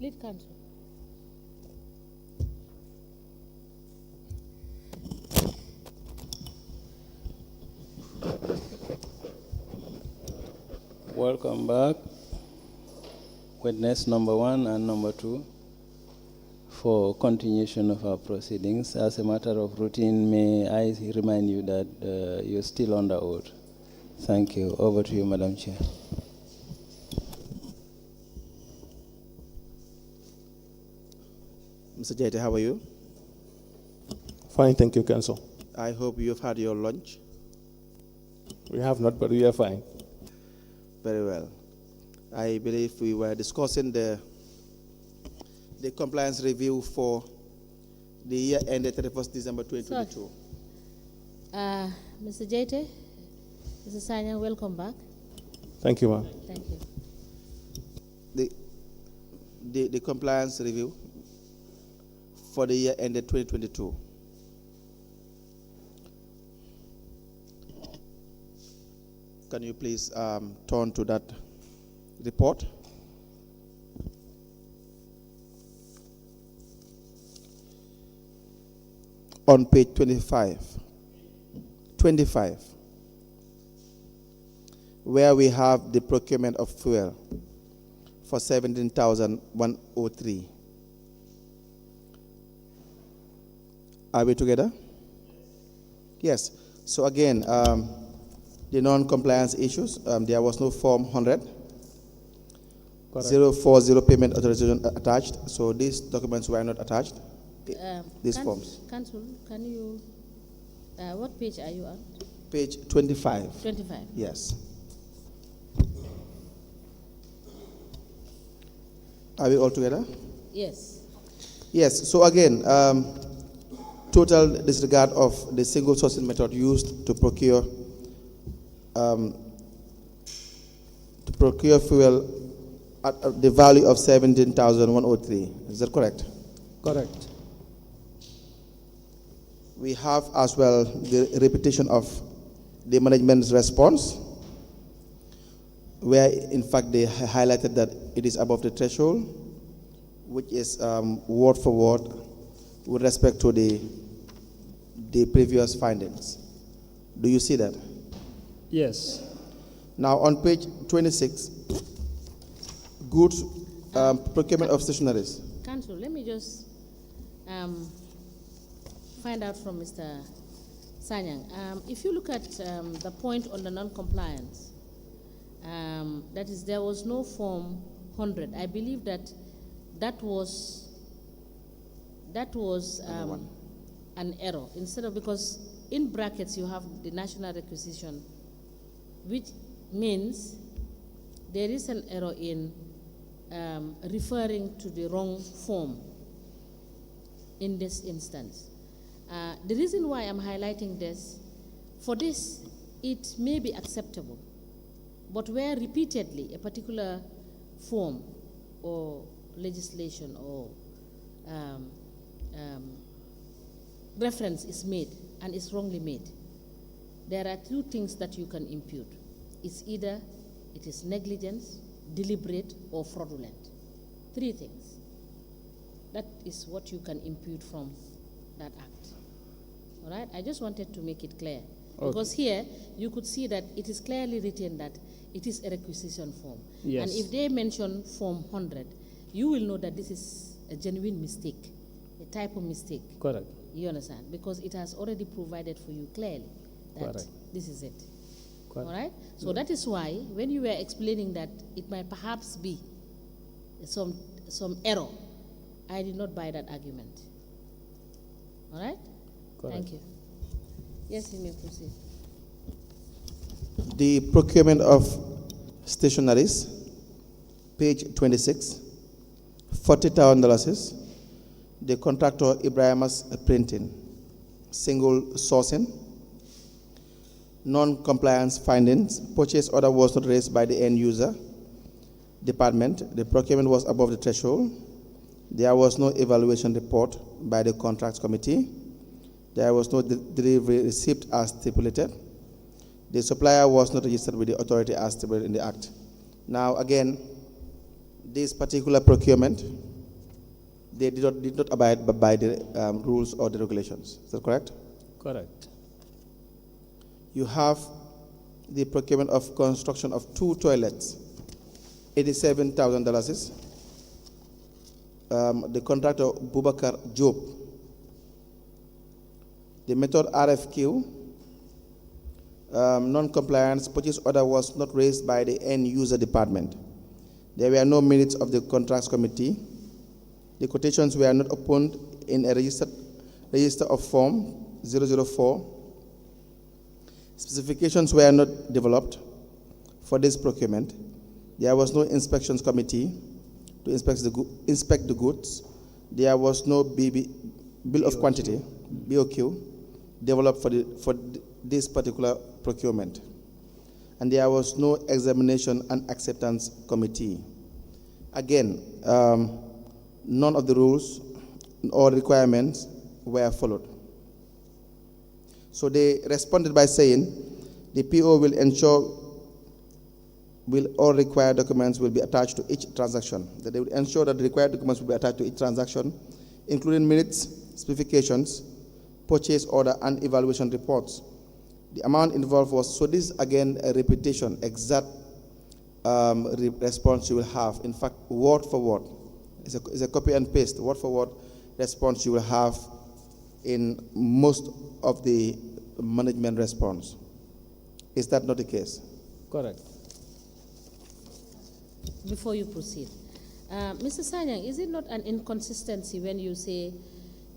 Lead counsel. Welcome back, witness number 1 and number 2, for continuation of our proceedings. As a matter of routine, may I remind you that you're still under oath. Thank you. Over to you, Madam Chair. Mr. Jete, how are you? Fine, thank you, Council. I hope you've had your lunch. We have not, but we are fine. Very well. I believe we were discussing the compliance review for the year ended 31st December 2022. Mr. Jete, Mr. Sanya, welcome back. Thank you, ma'am. Thank you. The compliance review for the year ended 2022. Can you please turn to that report? On page 25, where we have the procurement of fuel for 17,103. Are we together? Yes. So again, the non-compliance issues, there was no Form 100, Correct. 040 payment authorization attached, so these documents were not attached, these forms. Council, can you, what page are you on? Page 25. 25. Yes. Are we all together? Yes. Yes, so again, total disregard of the single sourcing method used to procure fuel at the value of 17,103. Is that correct? Correct. We have as well the repetition of the management's response, where in fact they highlighted that it is above the threshold, which is word for word with respect to the previous findings. Do you see that? Yes. Now on page 26, goods procurement of stationaries. Council, let me just find out from Mr. Sanyang. If you look at the point on the non-compliance, that is, there was no Form 100. I believe that was an error. Instead of, because in brackets you have the national requisition, which means there is an error in referring to the wrong form in this instance. The reason why I'm highlighting this, for this, it may be acceptable, but where repeatedly a particular form or legislation or reference is made and is wrongly made, there are two things that you can impute. It's either it is negligence, deliberate, or fraudulent. Three things. That is what you can impute from that act. All right? I just wanted to make it clear. Okay. Because here, you could see that it is clearly written that it is a requisition form. Yes. And if they mention Form 100, you will know that this is a genuine mistake, a type of mistake. Correct. You understand? Because it has already provided for you clearly that Correct. this is it. Correct. All right? So that is why when you were explaining that it might perhaps be some error, I did not buy that argument. All right? Correct. Thank you. Yes, you may proceed. The procurement of stationaries, page 26, $40,000. The contractor Ibrahima's printing, single sourcing, non-compliance findings, purchase order was not raised by the end user department. The procurement was above the threshold. There was no evaluation report by the contracts committee. There was no delivery receipt as stipulated. The supplier was not registered with the authority as stipulated in the act. Now again, this particular procurement they did not abide by the rules or the regulations. Is that correct? Correct. You have the procurement of construction of 2 toilets, $87,000. The contractor Bubakar Job. The method RFQ, non-compliance purchase order was not raised by the end user department. There were no minutes of the contracts committee. The quotations were not opened in a register of form 004. Specifications were not developed for this procurement. There was no inspections committee to inspect the goods. There was no bill of quantity, BOQ, developed for this particular procurement. And there was no examination and acceptance committee. Again, none of the rules or requirements were followed. So they responded by saying, the PO will ensure all required documents will be attached to each transaction. That they will ensure that the required documents will be attached to each transaction, including minutes, specifications, purchase order, and evaluation reports. The amount involved was, so this is again a repetition, exact response you will have. In fact, word for word. It's a copy and paste, word for word response you will have in most of the management response. Is that not the case? Correct. Before you proceed, Mr. Sanyang, is it not an inconsistency when you say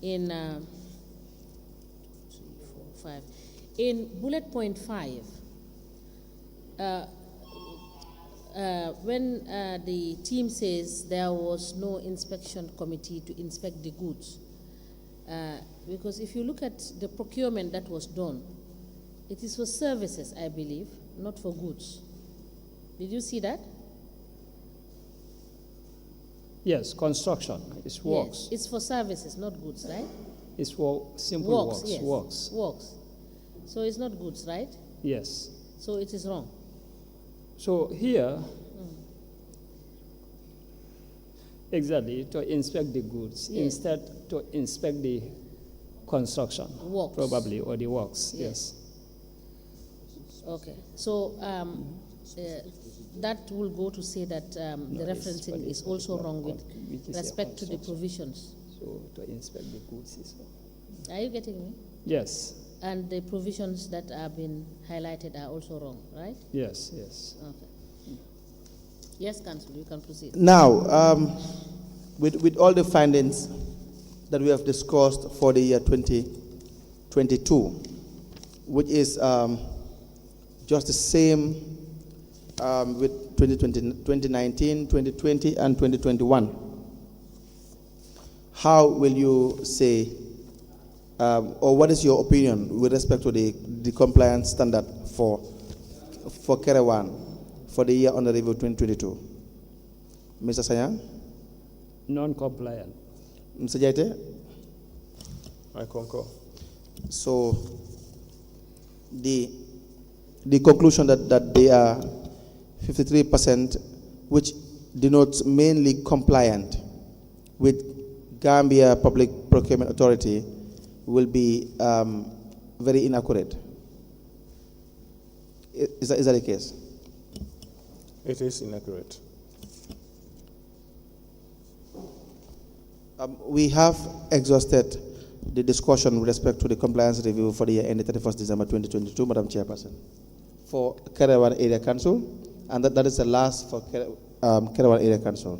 in 3, 4, 5, in bullet point 5, when the team says there was no inspection committee to inspect the goods, because if you look at the procurement that was done, it is for services, I believe, not for goods. Did you see that? Yes, construction. It's works. Yes, it's for services, not goods, right? It's for simple Works, works. yes. Works. Works. So it's not goods, right? Yes. So it is wrong. So here, exactly, to inspect the goods, Yes. instead to inspect the construction, Works. probably, or the works, Yes. yes. Okay. So that will go to say that the it's referencing valid, is also wrong with which is a respect to the construction. provisions. So to inspect the goods is wrong. Are you getting me? Yes, And the provisions that have been highlighted are also wrong, right? yes, yes. Okay. Yes, Council, you can proceed. Now, with all the findings that we have discussed for the year 2022, which is just the same with 2019, 2020, and 2021, how will you say, or what is your opinion with respect to the compliance standard for Kerewan for the year under review 2022? Mr. Sanyang? Non-compliant. Mr. Jaite? I concur. So the conclusion that they are 53%, which denotes mainly compliant with Gambia Public Procurement Authority, will be very inaccurate. Is that the case? It is inaccurate. We have exhausted the discussion with respect to the compliance review for the year ended 31st December 2022, Madam Chairperson, for Kerewan Area Council, and that is the last for Kerewan Area Council.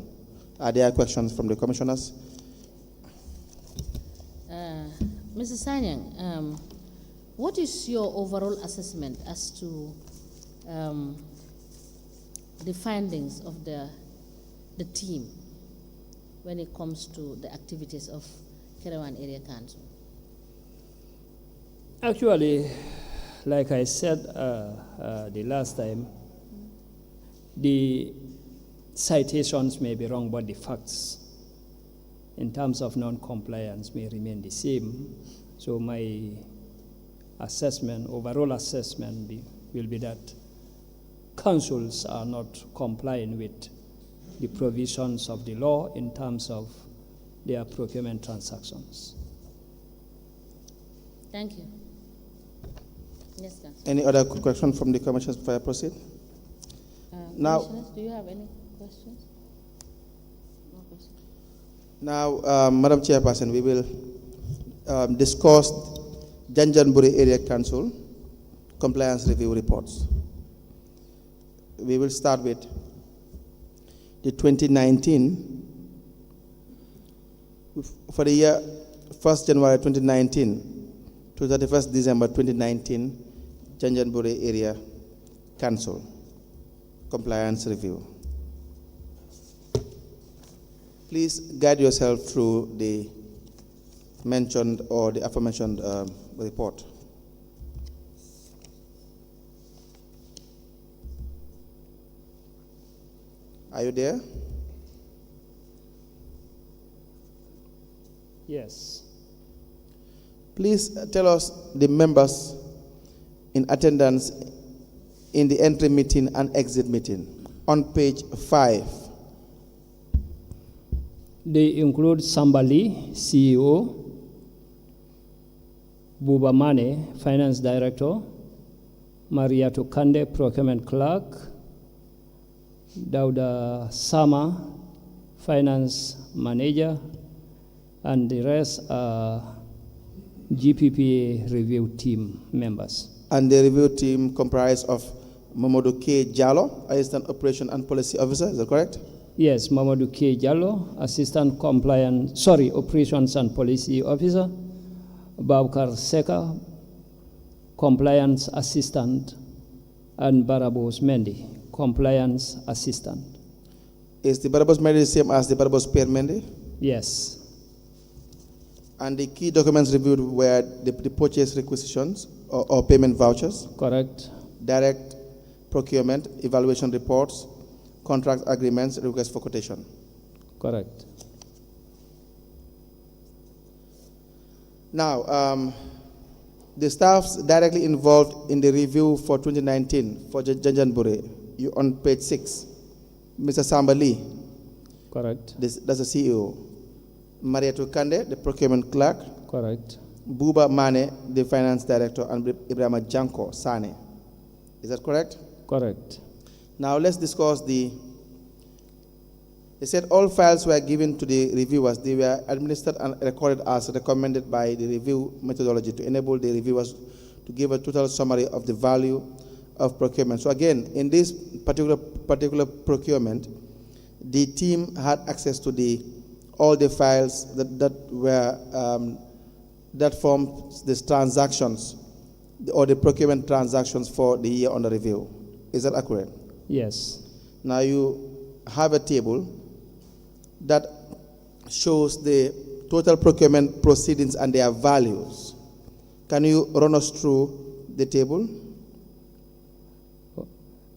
Are there questions from the commissioners? Mr. Sanyang, what is your overall assessment as to the findings of the team when it comes to the activities of Kerewan Area Council? Actually, like I said the last time, the citations may be wrong, but the facts in terms of non-compliance may remain the same. So my assessment, overall assessment will be that councils are not complying with the provisions of the law in terms of their procurement transactions. Thank you. Yes, Councillor. Any other question from the commissioners before I proceed? Now- Commissioners, do you have any questions? No questions. Now, Madam Chairperson, we will discuss Janjanbureh Area Council compliance review reports. We will start with the 2019, for the year 1st January 2019 to 31st December 2019, Janjanbureh Area Council compliance review. Please guide yourself through the mentioned or the aforementioned report. Are you there? Yes. Please tell us the members in attendance in the entry meeting and exit meeting on page 5. They include Sambali, CEO, Buba Mane, Finance Director, Maria Tukande, Procurement Clerk, Dauda Sama, Finance Manager, and the rest are GPPA review team members. And the review team comprised of Mamadou K. Jallo, Assistant Operation and Policy Officer, is that correct? Yes, Mamadou K. Jallo, Operations and Policy Officer, Babkar Seka, Compliance Assistant, and Barabos Mendy, Compliance Assistant. Is the Barabos Mendy the same as the Barabos Pierre Mendy? Yes. And the key documents reviewed were the purchase requisitions or payment vouchers, Correct. direct procurement, evaluation reports, contract agreements, request for quotation. Correct. Now, the staffs directly involved in the review for 2019 for Janjanbureh, you on page 6, Mr. Sambali, Correct. that's the CEO. Maria Tukande, the procurement clerk. Correct. Buba Mane, the finance director, and Ibrahima Janko Sane. Is that correct? Correct. Now let's discuss they said all files were given to the reviewers. They were administered and recorded as recommended by the review methodology to enable the reviewers to give a total summary of the value of procurement. So again, in this particular procurement, the team had access to all the files that form these transactions or the procurement transactions for the year under review. Is that accurate? Yes. Now you have a table that shows the total procurement proceedings and their values. Can you run us through the table?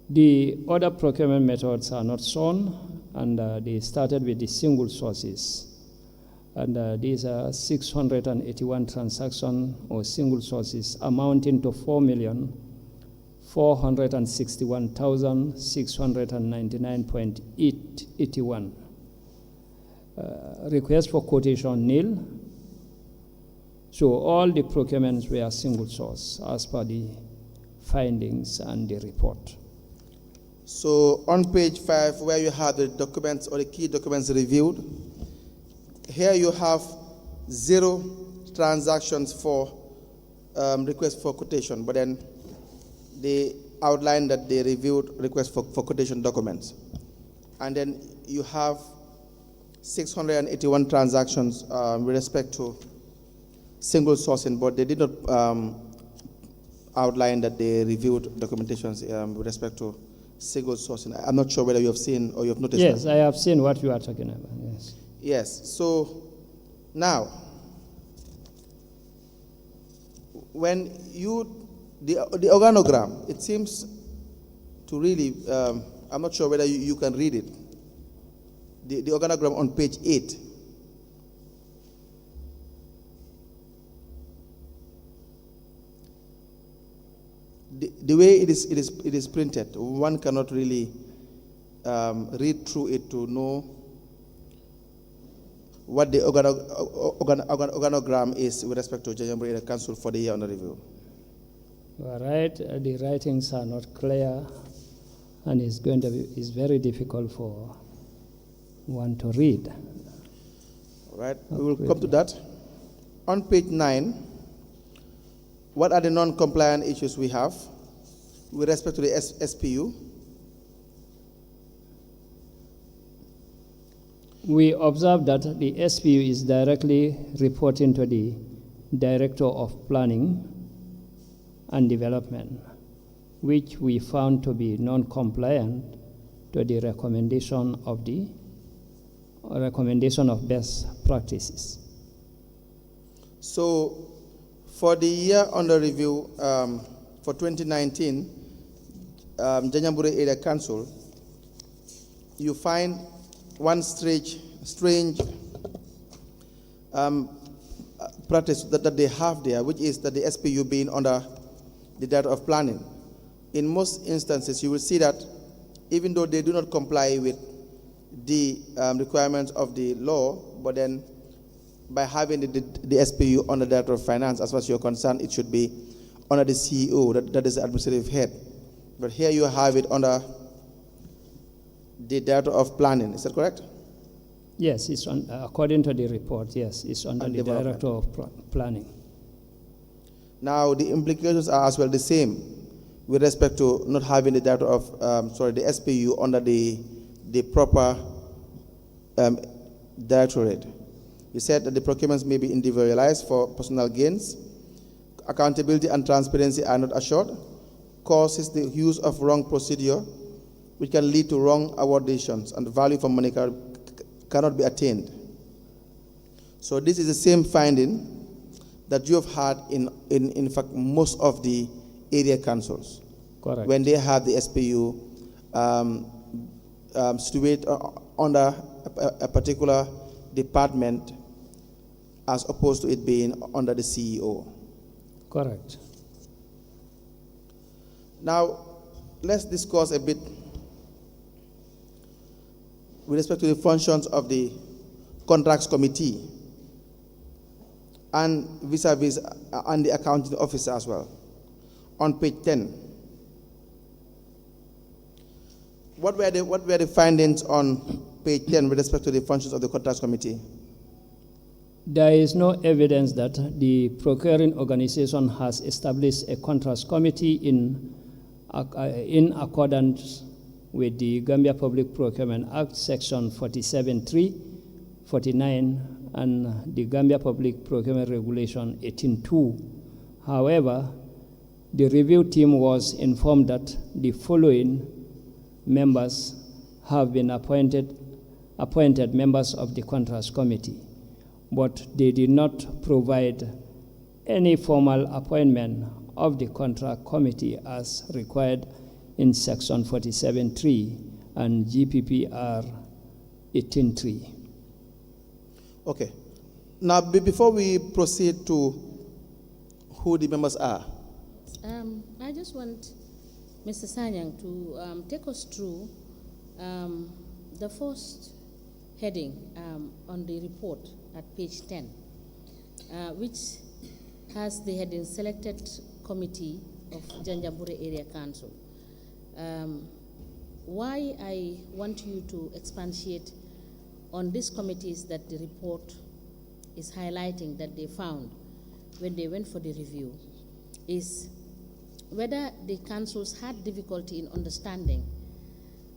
The other procurement methods are not shown, and they started with the single sources. And these are 681 transactions or single sources amounting to 4,461,699.81. Request for quotation nil. So all the procurements were single source as per the findings and the report. So on page 5, where you have the documents or the key documents reviewed, here you have 0 transactions for request for quotation, but then they outline that they reviewed request for quotation documents. And then you have 681 transactions with respect to single sourcing, but they did not outline that they reviewed documentations with respect to single sourcing. I'm not sure whether you have seen or you have noticed. Yes, that. I have seen what you are talking about. Yes. Yes. So now, when the organogram, it seems to really, I'm not sure whether you can read it. The organogram on page 8. The way it is printed, one cannot really read through it to know. what the organogram is with respect to Janjanbureh Area Council for the year under review. All right, the writings are not clear, and it's very difficult for one to read. All right, we will come to that. On page 9, what are the non-compliant issues we have with respect to the SPU? We observe that the SPU is directly reporting to the Director of Planning and Development, which we found to be non-compliant to the recommendation of best practices. So, for the year under review for 2019, Janjanbureh Area Council, you find one strange practice that they have there, which is that the SPU being under the Director of Planning. In most instances, you will see that even though they do not comply with the requirements of the law, but then by having the SPU under the Director of Finance, as far as you're concerned, it should be under the CEO, that is the administrative head. But here you have it under the Director of Planning. Is that correct? Yes, it's according to the report, yes, it's under the Director of Planning. Now, the implications are as well the same with respect to not having the Director of, the SPU under the proper directorate. You said that the procurements may be individualized for personal gains, accountability and transparency are not assured, causes the use of wrong procedure, which can lead to wrong award decisions, and the value for money cannot be attained. So this is the same finding that you have had in fact most of the area councils. Correct. When they have the SPU situated under a particular department as opposed to it being under the CEO. Correct. Now, let's discuss a bit with respect to the functions of the contracts committee and vis-a-vis and the accounting officer as well. On page 10, what were the findings on page 10 with respect to the functions of the contracts committee? There is no evidence that the procuring organization has established a contracts committee in accordance with the Gambia Public Procurement Act, Section 47.3, 49, and the Gambia Public Procurement Regulation 18.2. However, the review team was informed that the following members have been appointed members of the contracts committee, but they did not provide any formal appointment of the contract committee as required in Section 47.3 and GPPR 18.3. Okay. Now, before we proceed to who the members are, I just want Mr. Sanyang to take us through the first heading on the report at page 10, which has the heading Selected Committee of Janjanbureh Area Council. Why I want you to expatiate on these committees that the report is highlighting that they found when they went for the review is whether the councils had difficulty in understanding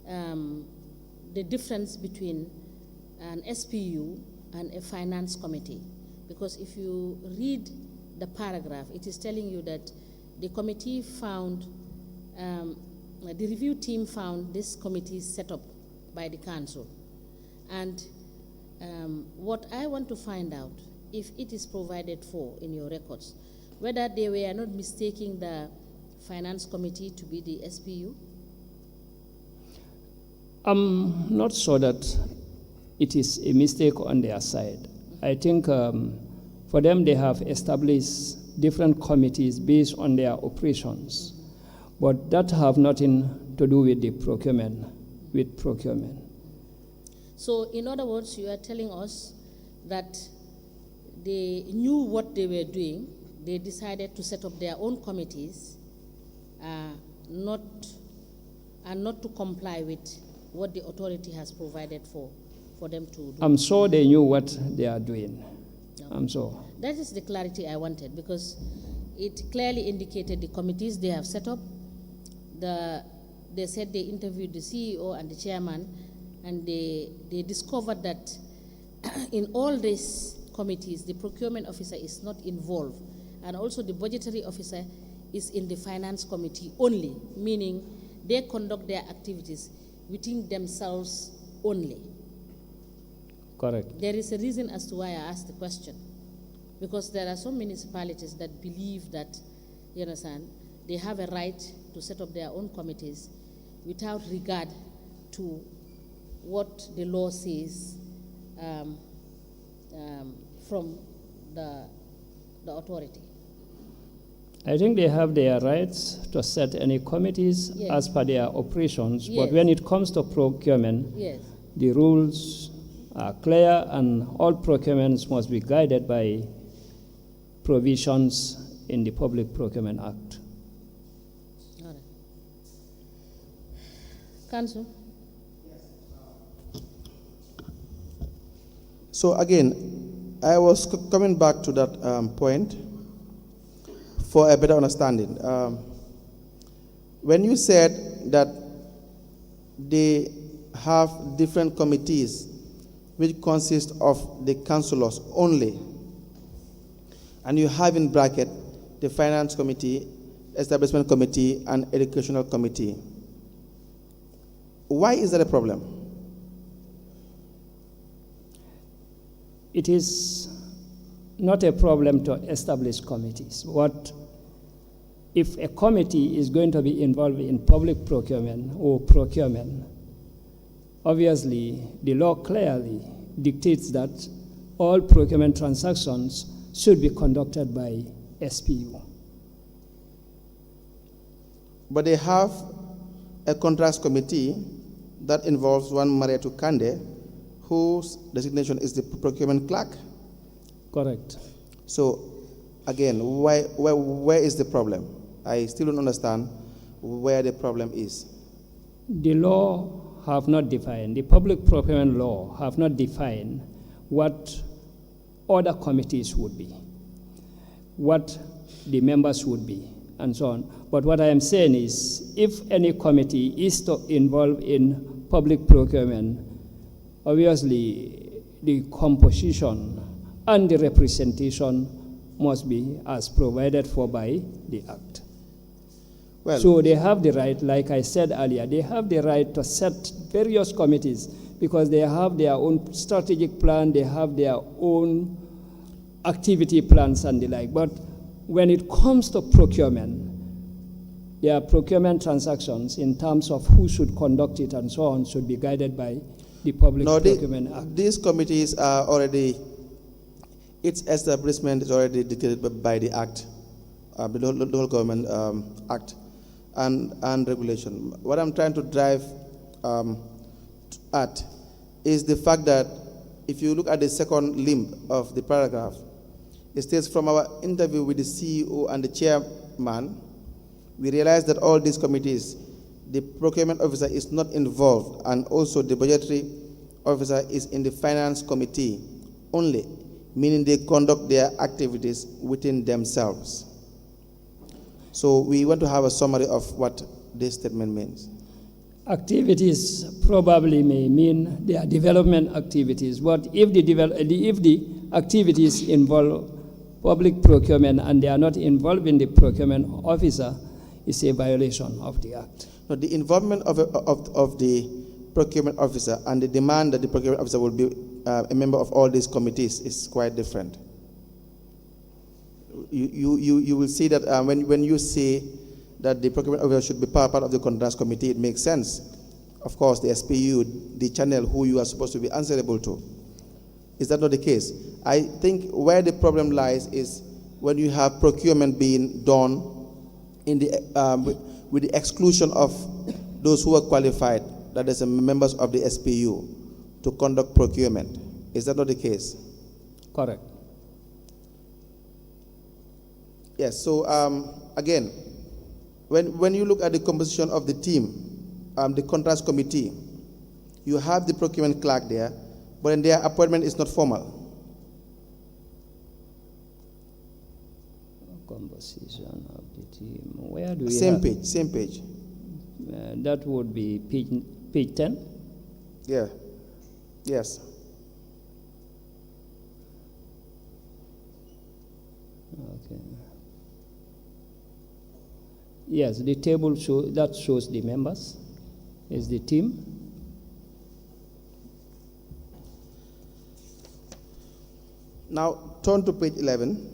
the difference between an SPU and a finance committee. Because if you read the paragraph, it is telling you that the committee found, the review team found this committee set up by the council. And what I want to find out, if it is provided for in your records, whether they were not mistaking the finance committee to be the SPU? I'm not sure that it is a mistake on their side. I think for them, they have established different committees based on their operations, but that have nothing to do with the procurement, So in other words, you are telling us that they knew what they were doing. They decided to set up their own committees, not to comply with what the authority has provided for them to do. I'm sure they knew what they are doing. No. I'm sure. That is the clarity I wanted, because it clearly indicated the committees they have set up. They said they interviewed the CEO and the chairman, and they discovered that in all these committees, the procurement officer is not involved, and also the budgetary officer is in the finance committee only, meaning they conduct their activities within themselves only. Correct. There is a reason as to why I asked the question, because there are some municipalities that believe that, you understand, they have a right to set up their own committees without regard to what the law says from the authority. I think they have their rights to set any committees Yes. as per their operations, Yes. but when it comes to procurement, Yes. the rules are clear, and all procurements must be guided by provisions in the Public Procurement Act. All right. Council? So again, I was coming back to that point for a better understanding. When you said that they have different committees which consist of the councillors only, and you have in bracket the finance committee, establishment committee, and educational committee, why is that a problem? It is not a problem to establish committees. If a committee is going to be involved in public procurement or procurement, obviously the law clearly dictates that all procurement transactions should be conducted by SPU. But they have a contracts committee that involves one Maria Tukande, whose designation is the procurement clerk. Correct. So, again, where is the problem? I still don't understand where the problem is. The law have not defined, the public procurement law have not defined what other committees would be, what the members would be, and so on. But what I am saying is, if any committee is to involve in public procurement, obviously the composition and the representation must be as provided for by the Act. Well, So they have the right, like I said earlier, they have the right to set various committees because they have their own strategic plan, they have their own activity plans and the like. But when it comes to procurement, their procurement transactions in terms of who should conduct it and so on should be guided by the Public Procurement Act. These committees are already, its establishment is already dictated by the Act, the local government Act and regulation. What I'm trying to drive at is the fact that if you look at the second limb of the paragraph, it states, from our interview with the CEO and the chairman, we realized that all these committees, the procurement officer is not involved, and also the budgetary officer is in the finance committee only, meaning they conduct their activities within themselves. So we want to have a summary of what this statement means. Activities probably may mean they are development activities, but if the activities involve public procurement and they are not involved in the procurement officer, it's a violation of the Act. No, the involvement of the procurement officer and the demand that the procurement officer will be a member of all these committees is quite different. You will see that when you say that the procurement officer should be part of the contracts committee, it makes sense. Of course, the SPU, the channel who you are supposed to be answerable to. Is that not the case? I think where the problem lies is when you have procurement being done in the with the exclusion of those who are qualified, that is, members of the SPU, to conduct procurement. Is that not the case? Correct. Yes, so again, when you look at the composition of the team, the contracts committee, you have the procurement clerk there, but then their appointment is not formal. Composition of the team. Where do we Same have? page, same page. That would be page 10. Yeah, yes. Okay. Yes, the table that shows the members is the team. Now turn to page 11.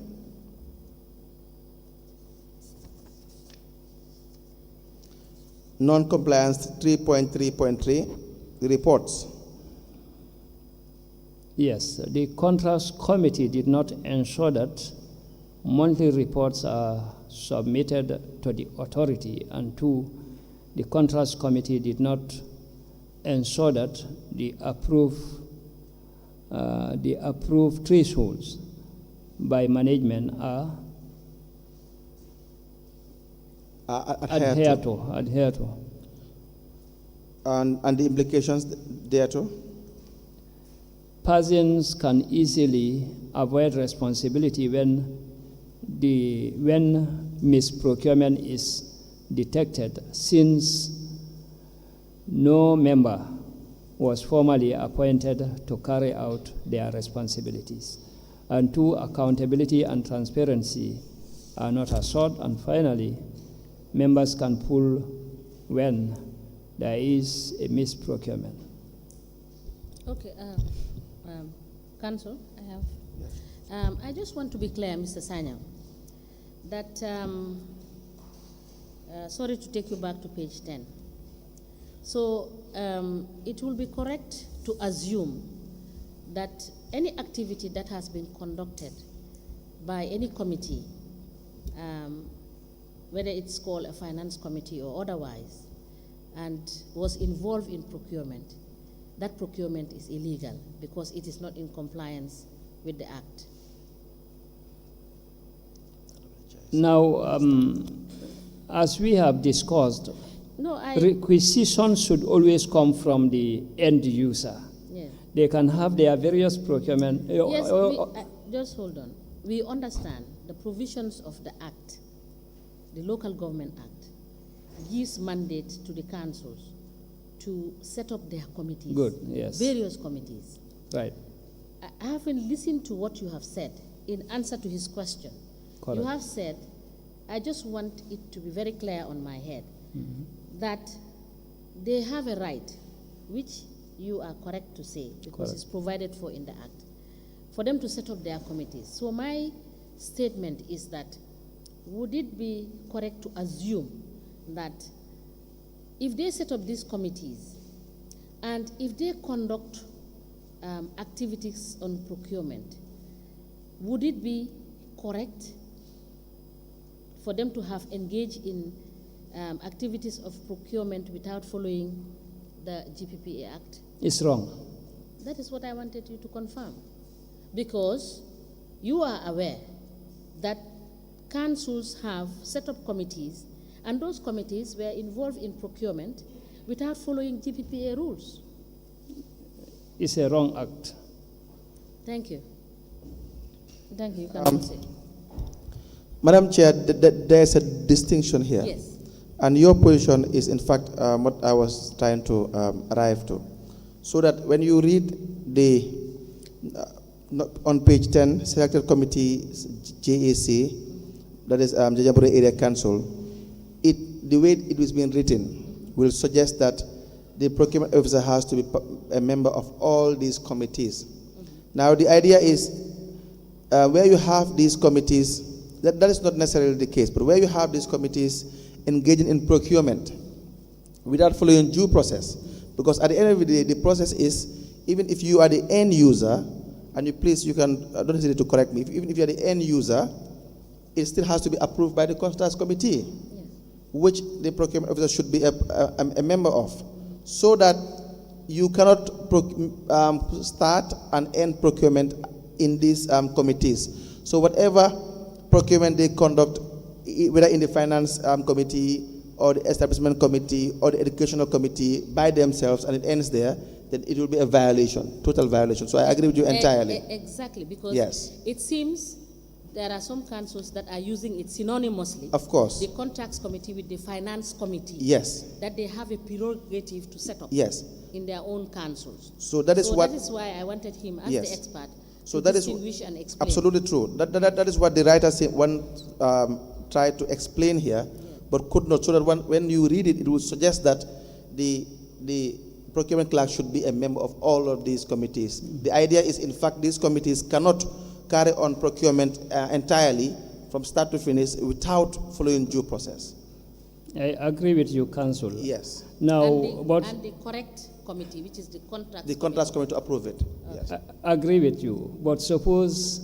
Non-compliance 3.3.3, the reports. Yes, the contracts committee did not ensure that monthly reports are submitted to the authority, and two, the contracts committee did not ensure that the approved thresholds by management are adhered to. And the implications thereto? Persons can easily avoid responsibility when misprocurement is detected, since no member was formally appointed to carry out their responsibilities. And two, accountability and transparency are not assured. And finally, members can pull when there is a misprocurement. Okay, Council, I just want to be clear, Mr. Sanyang, that, sorry to take you back to page 10. So it will be correct to assume that any activity that has been conducted by any committee, whether it's called a finance committee or otherwise, and was involved in procurement, that procurement is illegal because it is not in compliance with the Act. Now, as we have discussed, requisitions should always come from the end user. Yes. They can have their various procurement. Yes, just hold on. We understand the provisions of the Act, the Local Government Act, gives mandate to the councils to set up their committees. Good, yes. Various committees. Right. I haven't listened to what you have said in answer to his question. Correct. You have said, I just want it to be very clear on my head, that they have a right, which you are correct to say, because it's provided for in the Act, for them to set up their committees. So my statement is that, would it be correct to assume that if they set up these committees and if they conduct activities on procurement, would it be correct for them to have engaged in activities of procurement without following the GPPA Act? It's wrong. That is what I wanted you to confirm. Because you are aware that councils have set up committees, and those committees were involved in procurement without following GPPA rules. It's a wrong act. Thank you. Thank you. You can proceed. Madam Chair, there's a distinction here. Yes. And your position is, in fact, what I was trying to arrive to. So that when you read the, on page 10, Selected Committee JAC, that is Janjanbureh Area Council, the way it was being written will suggest that the procurement officer has to be a member of all these committees. Now, the idea is where you have these committees, that is not necessarily the case, but where you have these committees engaging in procurement without following due process, because at the end of the day, the process is, even if you are the end user, and you can, don't hesitate to correct me, even if you are the end user, it still has to be approved by the contracts committee, which the procurement officer should be a member of, so that you cannot start and end procurement in these committees. So whatever procurement they conduct, whether in the finance committee or the establishment committee or the educational committee by themselves, and it ends there, then it will be a violation, total violation. So I agree with you entirely. Exactly, because Yes. it seems there are some councils that are using it synonymously. Of course. The contracts committee with the finance committee. Yes. That they have a prerogative to set up. Yes. In their own councils. So that is what. That is why I wanted him as Yes. the expert. So to that is distinguish and explain. absolutely true. That is what the writer tried to explain here, but could not. So that when you read it, it will suggest that the procurement clerk should be a member of all of these committees. The idea is, in fact, these committees cannot carry on procurement entirely from start to finish without following due process. I agree with you, Council. Yes. Now, and the correct committee, which is the contracts. The contracts committee to approve it. Yes. I agree with you, but suppose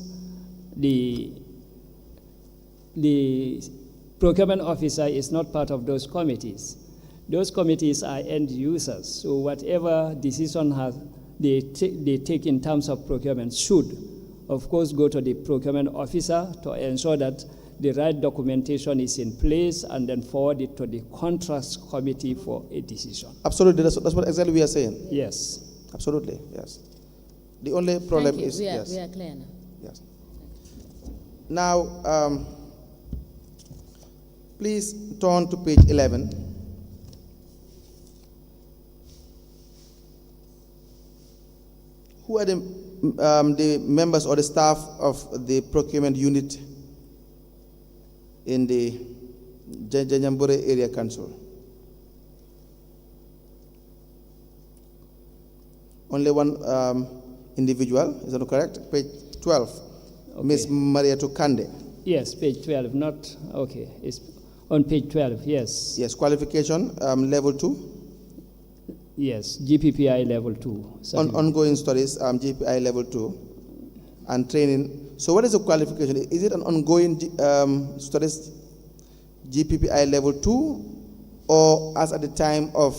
the procurement officer is not part of those committees. Those committees are end users, so whatever decision they take in terms of procurement should, of course, go to the procurement officer to ensure that the right documentation is in place and then forward it to the contracts committee for a decision. Absolutely, that's what exactly we are saying. Yes. Absolutely, yes. The only problem is, yes. We are clear now. Yes. Now, please turn to page 11. Who are the members or the staff of the procurement unit in the Janjanbureh Area Council? Only one individual, is that correct? Page 12, okay. Ms. Mariatu Kande. Yes, page 12, not, okay, it's on page 12, yes. Yes, qualification, level 2. Yes, GPPI level 2. Ongoing studies, GPI level 2, and training. So what is the qualification? Is it an ongoing studies, GPPI level 2, or as at the time of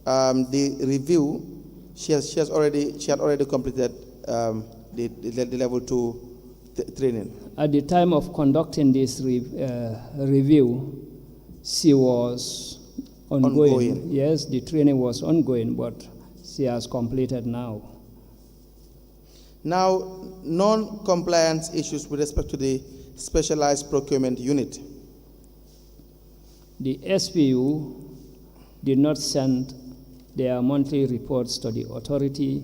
the review, she had already completed the level 2 training? At the time of conducting this review, she was ongoing. Yes, the training was ongoing, but she has completed now. Now, non-compliance issues with respect to the specialized procurement unit. The SPU did not send their monthly reports to the authority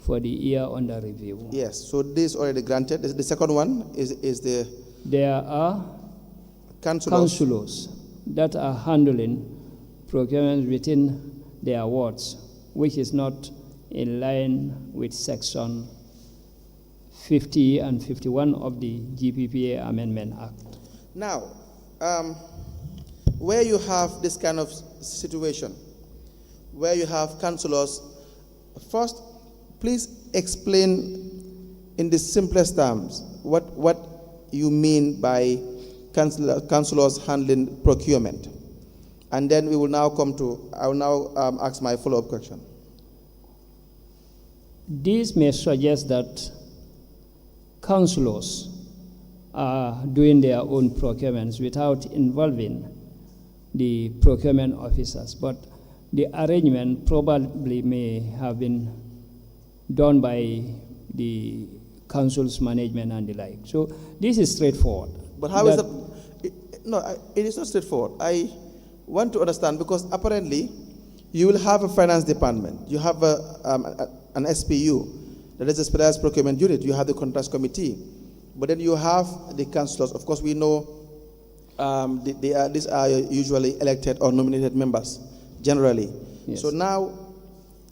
for the year under review. Yes, so this already granted. The second one is the... There are councillors that are handling procurement within their wards, which is not in line with section 50 and 51 of the GPPA Amendment Act. Now, where you have this kind of situation, where you have councillors, first, please explain in the simplest terms what you mean by councillors handling procurement. And then we will now I will now ask my follow-up question. This may suggest that councillors are doing their own procurements without involving the procurement officers, but the arrangement probably may have been done by the council's management and the like. So this is straightforward. But how is that? No, it is not straightforward. I want to understand, because apparently you will have a finance department, you have an SPU, that is a specialized procurement unit, you have the contracts committee, but then you have the councillors. Of course, we know these are usually elected or nominated members, generally. Yes. So now,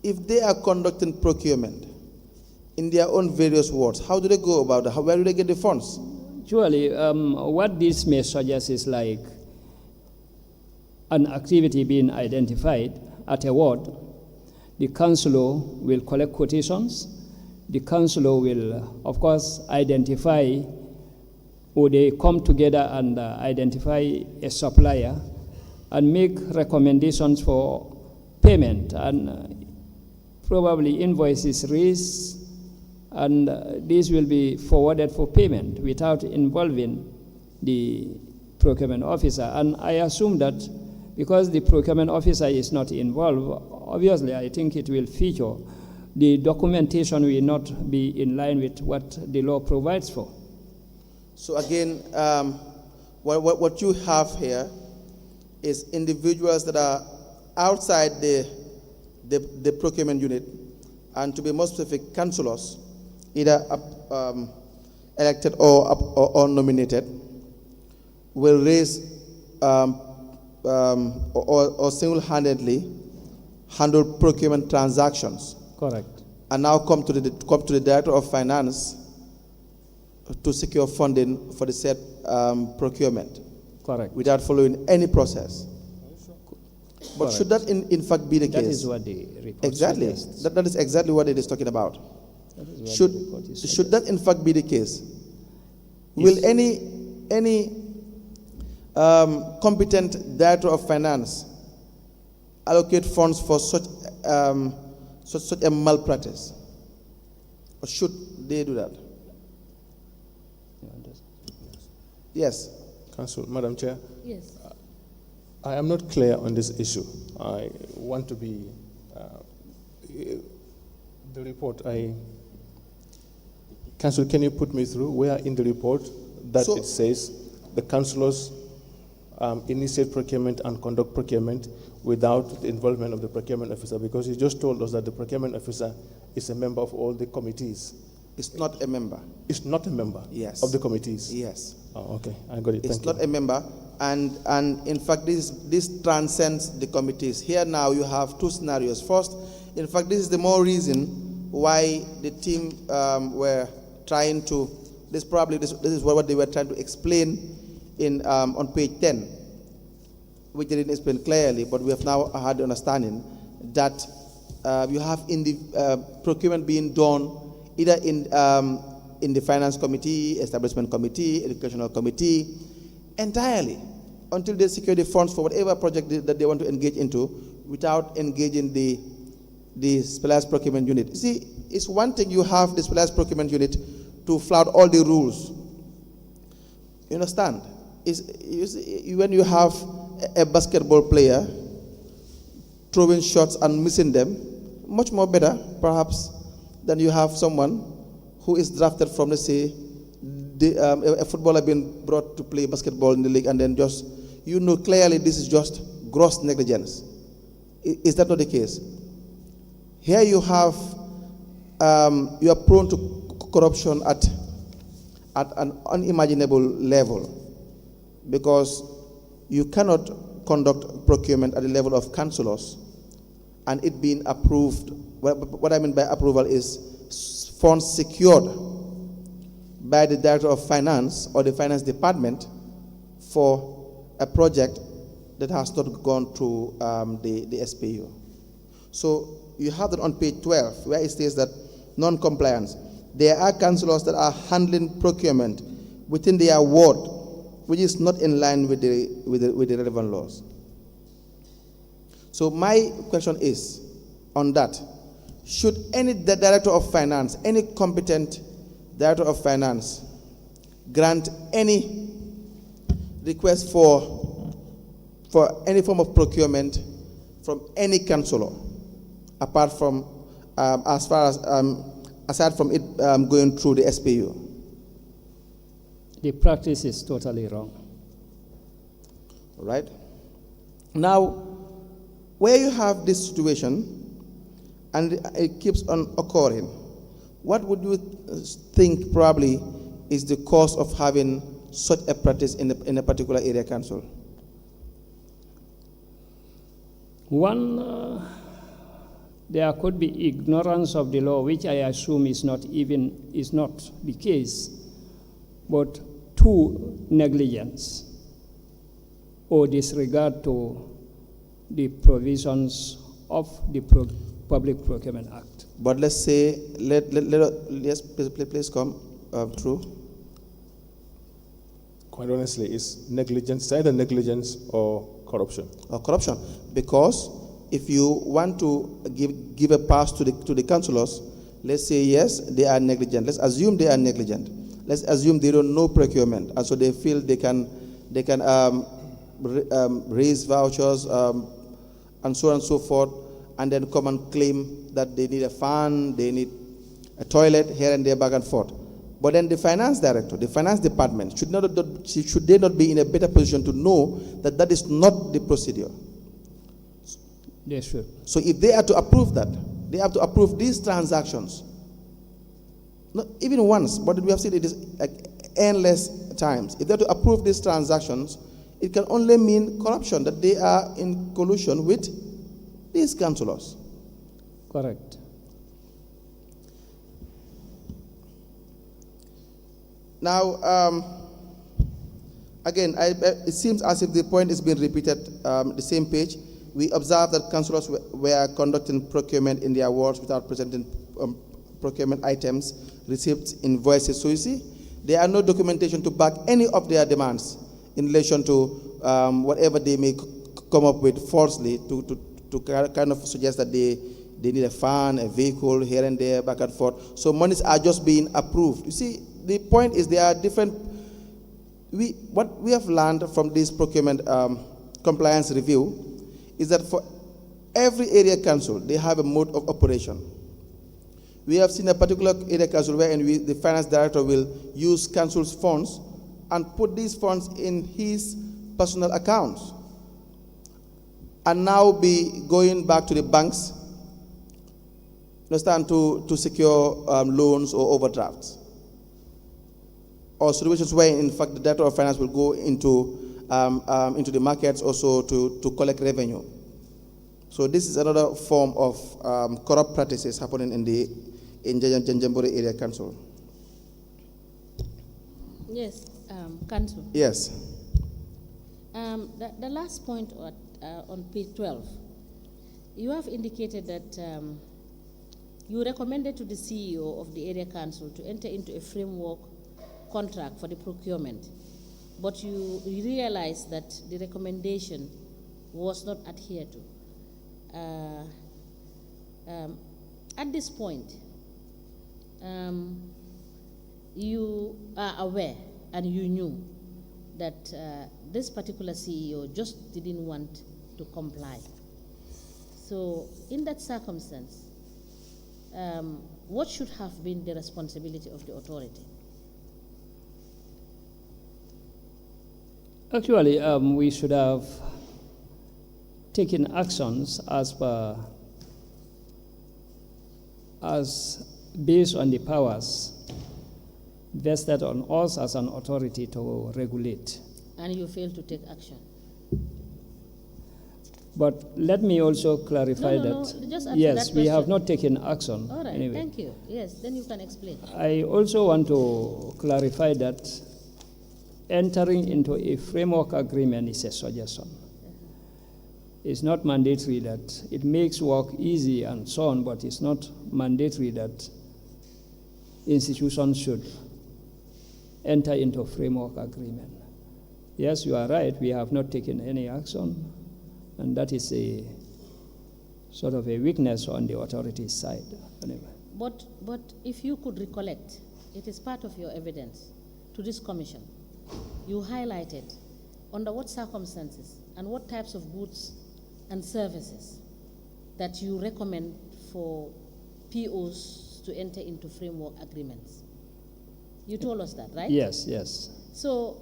if they are conducting procurement in their own various wards, how do they go about it? Where do they get the funds? Actually, what this may suggest is like an activity being identified at a ward. The councillor will collect quotations. The councillor will, of course, identify, or they come together and identify a supplier and make recommendations for payment, and probably invoices raised and these will be forwarded for payment without involving the procurement officer. And I assume that because the procurement officer is not involved, obviously I think it will feature the documentation will not be in line with what the law provides for. So again, what you have here is individuals that are outside the procurement unit, and to be more specific, councillors, either elected or nominated, will raise or single-handedly handle procurement transactions. Correct. And now come to the Director of Finance to secure funding for the said procurement. Correct. Without following any process. But Correct. should that in fact be the case? That is what the report Exactly. suggests. That is exactly what it is talking about. That is what Should the report is should that in fact be the case? Will any competent Director of Finance allocate funds for such a malpractice? Or should they do that? Yes. Council, Madam Chair, Yes. I am not clear on this issue. I want to be, the report, Council, can you put me through where in the report that it says the councillors initiate procurement and conduct procurement without the involvement of the procurement officer? Because you just told us that the procurement officer is a member of all the committees. It's not a member. It's not a member Yes. of the committees? Yes. Oh, okay, I got it. It's Thank not you. a member, and in fact, this transcends the committees. Here now you have two scenarios. First, in fact, this is the more reason why the team were trying to. This is what they were trying to explain in on page 10, which they didn't explain clearly, but we have now had the understanding that you have in the procurement being done either in the finance committee, establishment committee, educational committee, entirely, until they secure the funds for whatever project that they want to engage into, without engaging the specialized procurement unit. See, it's one thing you have the specialized procurement unit to flout all the rules. You understand? When you have a basketball player throwing shots and missing them, much more better, perhaps, than you have someone who is drafted from, let's say, a footballer being brought to play basketball in the league, and then just, clearly this is just gross negligence. Is that not the case? Here you have, you are prone to corruption at an unimaginable level, because you cannot conduct procurement at the level of councillors and it being approved. What I mean by approval is funds secured by the Director of Finance or the Finance Department for a project that has not gone through the SPU. So you have that on page 12, where it says that non-compliance. There are councillors that are handling procurement within their ward, which is not in line with the relevant laws. So my question is on that: should any Director of Finance, any competent Director of Finance, grant any request for any form of procurement from any councillor, apart from aside from it going through the SPU? The practice is totally wrong. All right. Now, where you have this situation and it keeps on occurring, what would you think probably is the cause of having such a practice in a particular area council? One, there could be ignorance of the law, which I assume is not the case. But two, negligence or disregard to the provisions of the Public Procurement Act. But let's say, let's please come through. Quite honestly, it's negligence, it's either negligence or corruption. Or corruption, because if you want to give a pass to the councillors, Let's say yes, they are negligent. Let's assume they are negligent. Let's assume they don't know procurement, and so they feel they can raise vouchers and so on and so forth, and then come and claim that they need a fan, they need a toilet here and there, back and forth. But then the finance director, the finance department, should they not be in a better position to know that that is not the procedure? They should. So if they are to approve that, they have to approve these transactions. Not even once, but we have seen it is like endless times. If they are to approve these transactions, it can only mean corruption, that they are in collusion with these councillors. Correct. Now, again, it seems as if the point is being repeated, the same page. We observe that councillors were conducting procurement in their wards without presenting procurement items, receipts, invoices. So you see, there are no documentation to back any of their demands in relation to whatever they may come up with falsely to kind of suggest that they need a fan, a vehicle here and there, back and forth. So monies are just being approved. You see, the point is there are different. What we have learned from this procurement compliance review is that for every area council, they have a mode of operation. We have seen a particular area council where the finance director will use council's funds and put these funds in his personal accounts, and now be going back to the banks, understand, to secure loans or overdrafts, or situations where, in fact, the director of finance will go into the markets also to collect revenue. So this is another form of corrupt practices happening in Janjanbureh Area Council. Yes, Council. Yes. The last point on page 12, you have indicated that you recommended to the CEO of the Area Council to enter into a framework contract for the procurement, but you realized that the recommendation was not adhered to. At this point, you are aware and you knew that this particular CEO just didn't want to comply. So in that circumstance, what should have been the responsibility of the authority? Actually, we should have taken actions as based on the powers vested on us as an authority to regulate. And you failed to take action. But let me also clarify No, that, just answer yes, that we have question. not taken action. All right, anyway. thank you. Yes, then you can explain. I also want to clarify that entering into a framework agreement is a suggestion. It's not mandatory that it makes work easy and so on, but it's not mandatory that institutions should enter into a framework agreement. Yes, you are right, we have not taken any action, and that is a sort of a weakness on the authorities' side. Anyway. But if you could recollect, it is part of your evidence to this commission. You highlighted under what circumstances and what types of goods and services that you recommend for POs to enter into framework agreements. You told us that, right? Yes, yes. So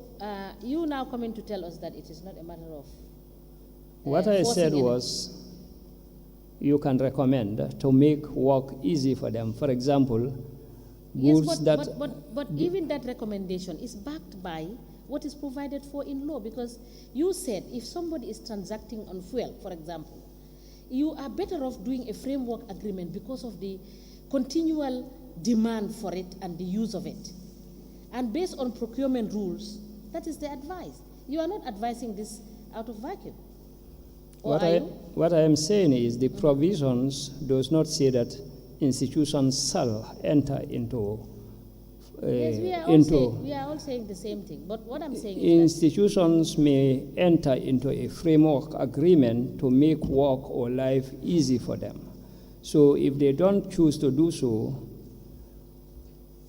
you now coming to tell us that it is not a matter of what I said was you can recommend to make work easy for them. For example, goods but even that recommendation is backed by what is provided for in law, because you said if somebody is transacting on fuel, for example, you are better off doing a framework agreement because of the continual demand for it and the use of it. And based on procurement rules, that is the advice. You are not advising this out of vacuum. What I am saying is the provisions does not say that institutions shall enter into yes, we are all saying the same thing. But what I'm saying is institutions may enter into a framework agreement to make work or life easy for them. So if they don't choose to do so,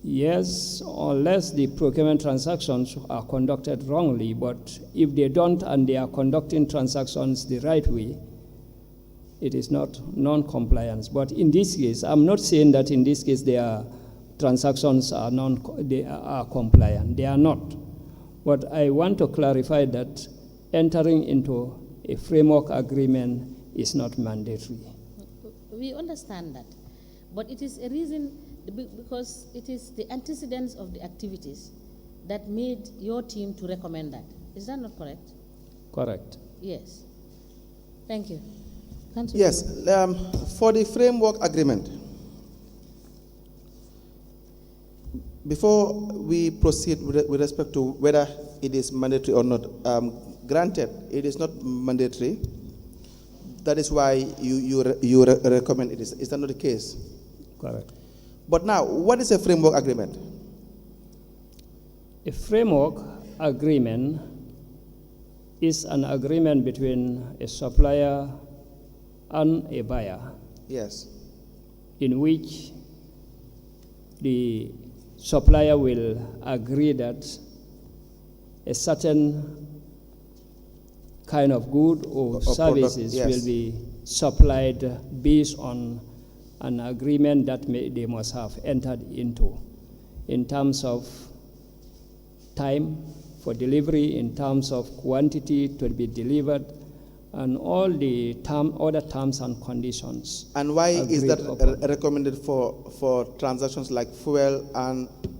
Yes, unless the procurement transactions are conducted wrongly, but if they don't and they are conducting transactions the right way, it is not non-compliance. But in this case, I'm not saying that in this case their transactions are compliant. They are not. But I want to clarify that entering into a framework agreement is not mandatory. We understand that, but it is a reason because it is the antecedents of the activities that made your team to recommend that. Is that not correct? Correct. Yes. Thank you. Councillor. Yes, for the framework agreement, before we proceed with respect to whether it is mandatory or not, granted, it is not mandatory. That is why you recommend it. Is that not the case? Correct. But now, what is a framework agreement? A framework agreement is an agreement between a supplier and a buyer. Yes. In which the supplier will agree that a certain kind of good or services product, yes, will be supplied based on an agreement that they must have entered into in terms of time for delivery, in terms of quantity to be delivered, and all the other terms and conditions. And why is that upon. Recommended for transactions like fuel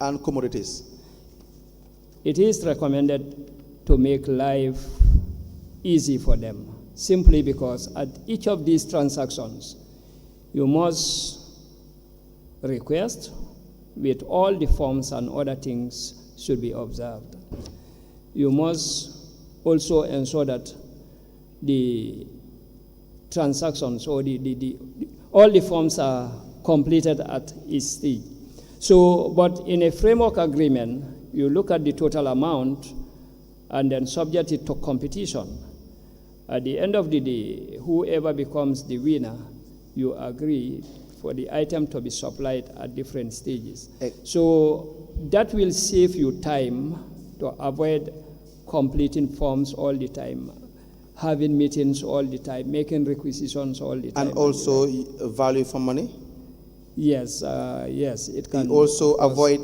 and commodities? It is recommended to make life easy for them, simply because at each of these transactions, you must request with all the forms and other things should be observed. You must also ensure that the transactions or all the forms are completed at each stage. So, but in a framework agreement, you look at the total amount and then subject it to competition. At the end of the day, whoever becomes the winner, you agree for the item to be supplied at different stages. So that will save you time to avoid completing forms all the time, having meetings all the time, making requisitions all the time. And also value for money? Yes, yes, it can. You also avoid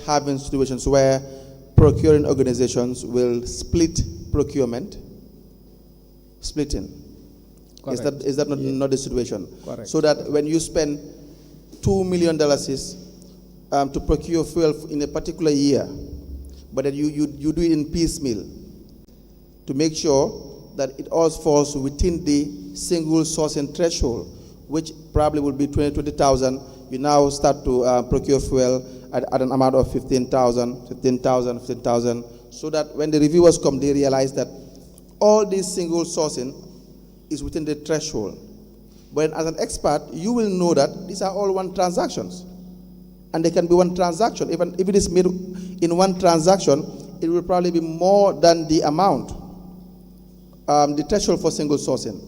having situations where procuring organizations will split procurement. Splitting. Correct. Is that not the situation? Correct. So that when you spend $2 million to procure fuel in a particular year, but that you do it in piecemeal to make sure that it all falls within the single sourcing threshold, which probably will be 20,000. You now start to procure fuel at an amount of 15,000, so that when the reviewers come, they realize that all this single sourcing is within the threshold. But as an expert, you will know that these are all one transactions. And they can be one transaction. Even if it is made in one transaction, it will probably be more than the amount, the threshold for single sourcing.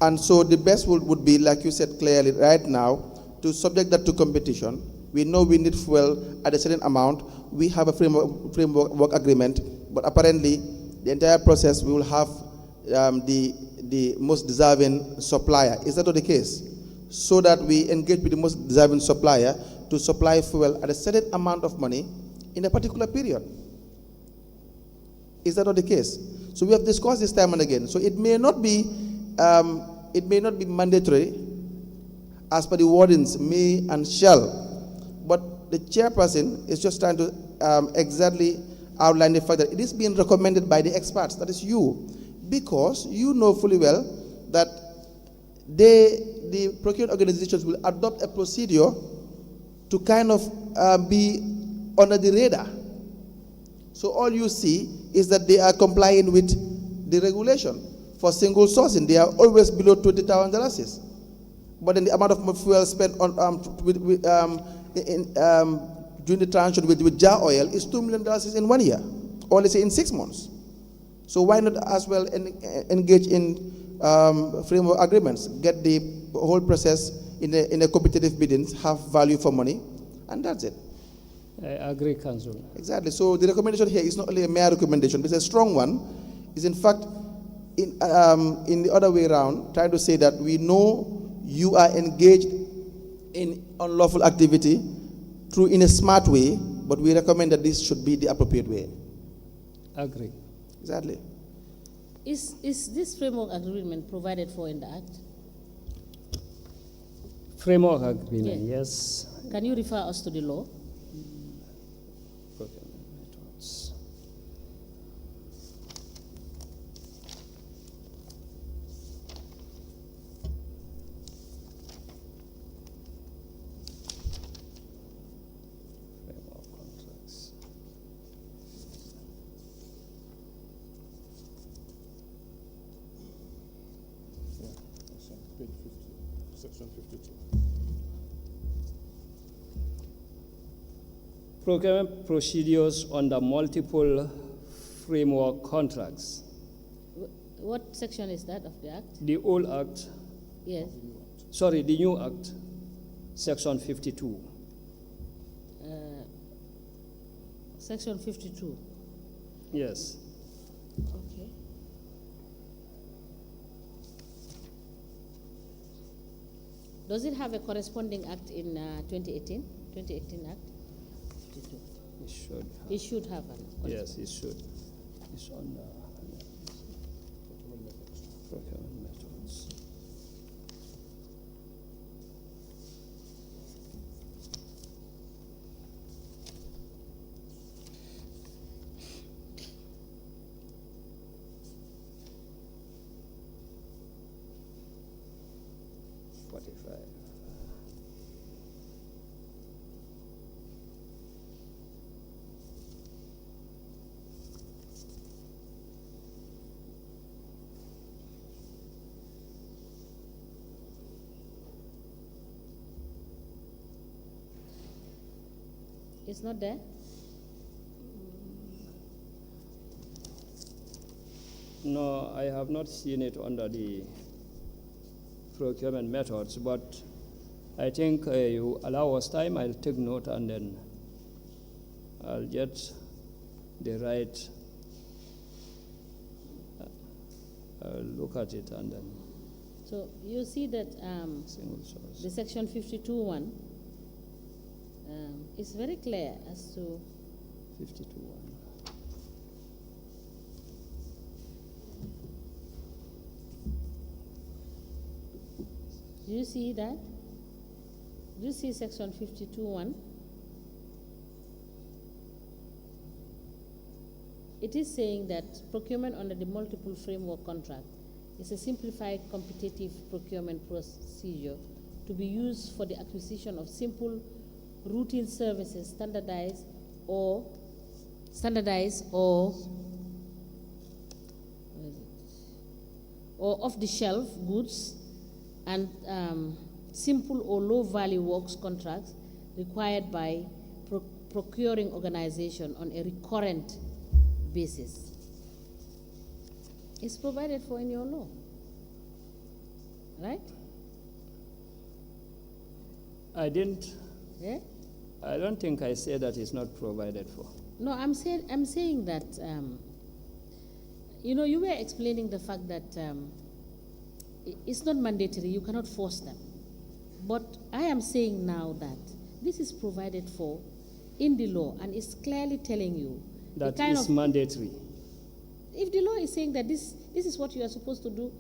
And so the best would be, like you said clearly right now, to subject that to competition. We know we need fuel at a certain amount. We have a framework agreement, but apparently the entire process we will have the most deserving supplier. Is that not the case? So that we engage with the most deserving supplier to supply fuel at a certain amount of money in a particular period. Is that not the case? So we have discussed this time and again. So it may not be mandatory as per the wordings may and shall, but the chairperson is just trying to exactly outline the fact that it is being recommended by the experts, that is you, because you know fully well that the procurement organizations will adopt a procedure to kind of be under the radar. So all you see is that they are complying with the regulation. For single sourcing, they are always below $20,000. But then the amount of fuel spent on during the transaction with jar oil is $2 million in 1 year, or let's say in 6 months. So why not as well engage in framework agreements, get the whole process in a competitive bidding, have value for money, and that's it. I agree, Council. Exactly. So the recommendation here is not only a mere recommendation, but it's a strong one. It's in fact in the other way around, trying to say that we know you are engaged in unlawful activity through in a smart way, but we recommend that this should be the appropriate way. Agree. Exactly. Is this framework agreement provided for in the Act? Framework agreement, Yeah. yes. Can you refer us to the law? Procurement methods. Framework contracts. Yeah, that's on page 50, section 52. Procurement procedures under multiple framework contracts. What section is that of the Act? The old Act, Yes. sorry, the new Act, section 52. Section 52. Yes. Okay. Does it have a corresponding act in 2018? 2018 Act? 52. It should. It should have an. Yes, it should. It's on the procurement methods. It's not there? No, I have not seen it under the procurement methods, but I think you allow us time, I'll take note and then I'll get the right, I'll look at it and then So you see that single source. the section 52 one is very clear as to 52.1. do you see that? Do you see section 52.1? It is saying that procurement under the multiple framework contract is a simplified competitive procurement procedure to be used for the acquisition of simple routine services, standardized or off-the-shelf goods, and simple or low-value works contracts required by procuring organization on a recurrent basis. It's provided for in your law, right? I didn't, Yeah. I don't think I said that it's not provided for. No, I'm saying that. You know, you were explaining the fact that it's not mandatory. You cannot force them. But I am saying now that this is provided for in the law, and it's clearly telling you That the kind is of. mandatory. If the law is saying that this is what you are supposed to do,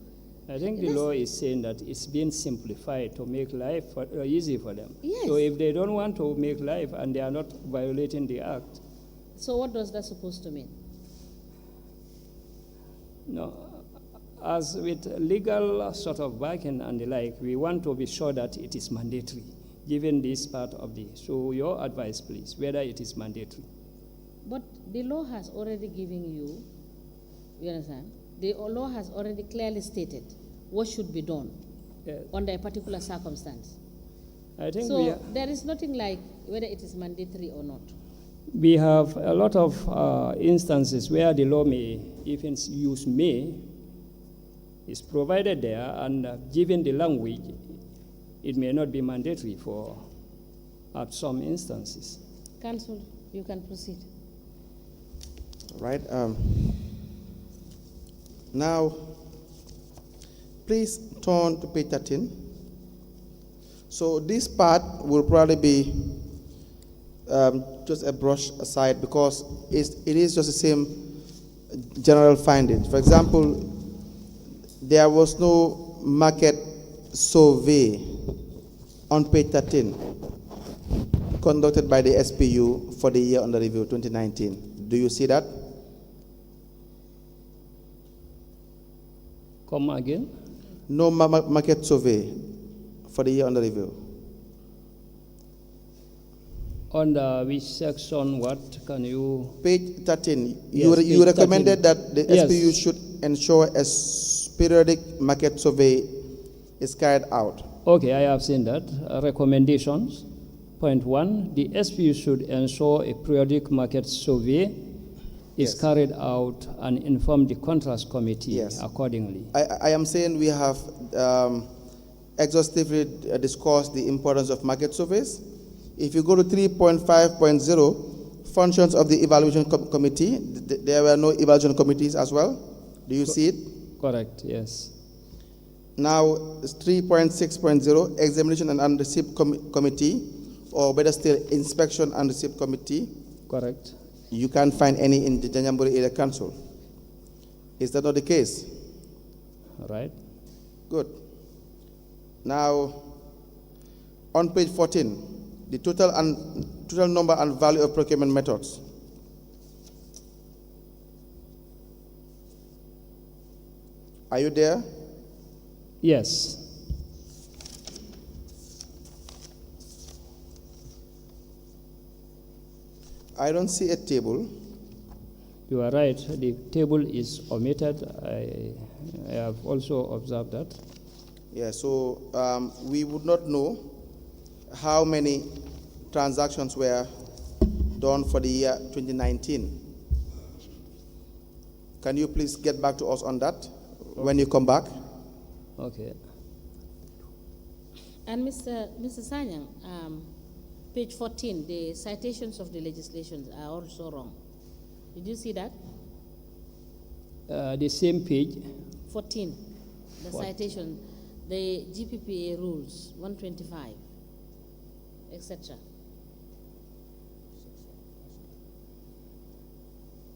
I think the Yes. law is saying that it's being simplified to make life easy for them. Yes. So if they don't want to make life and they are not violating the act, so what does that supposed to mean? no. As with legal sort of backing and the like, we want to be sure that it is mandatory, given this part of the. So your advice, please, whether it is mandatory. But the law has already given you, you understand? The law has already clearly stated what should be done under a particular circumstance. I think So there is nothing like whether it is mandatory or not. we have a lot of instances where the law may even use may is provided there, and given the language, it may not be mandatory for at some instances. Council, you can proceed. Right. Now, please turn to page 13. So this part will probably be just a brush aside because it is just the same general findings. For example, there was no market survey on page 13 conducted by the SPU for the year under review 2019. Do you see that? Come again? No market survey for the year under review. Under which section, what can you? Page 13. Yes, You page recommended 13. that the Yes. SPU should ensure a periodic market survey is carried out. Okay, I have seen that. Recommendations. Point 1, the SPU should ensure a periodic market survey is Yes. carried out and inform the contracts committee Yes. accordingly. I am saying we have exhaustively discussed the importance of market surveys. If you go to 3.5.0, functions of the evaluation committee, there were no evaluation committees as well. Do you see it? Correct, yes. Now, 3.6.0, examination and receipt committee, or better still, inspection and receipt committee. Correct. You can't find any in the Janjanbureh Area Council. Is that not the case? All right. Good. Now, on page 14, the total number and value of procurement methods. Are you there? Yes. I don't see a table. You are right. The table is omitted. I have also observed that. Yeah, so we would not know how many transactions were done for the year 2019. Can you please get back to us on that when you come back? Okay. And Mr. Sanyang, page 14, the citations of the legislations are also wrong. Did you see that? The same page. 14, the What? citation, the GPPA rules, 125, etc.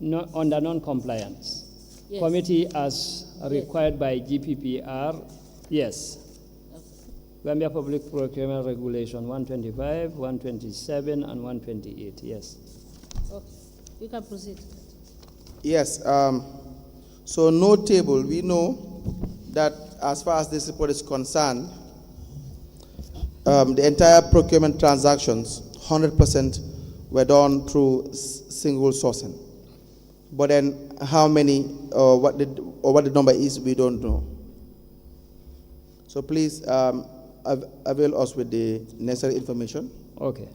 No, under non-compliance. Yes. Committee as required by GPPR, yes. Okay. Gambia Public Procurement Regulation 125, 127, and 128, yes. Okay, you can proceed. Yes, so no table. We know that as far as this report is concerned, the entire procurement transactions, 100% were done through single sourcing. But then how many or what the number is, we don't know. So please avail us with the necessary information. Okay.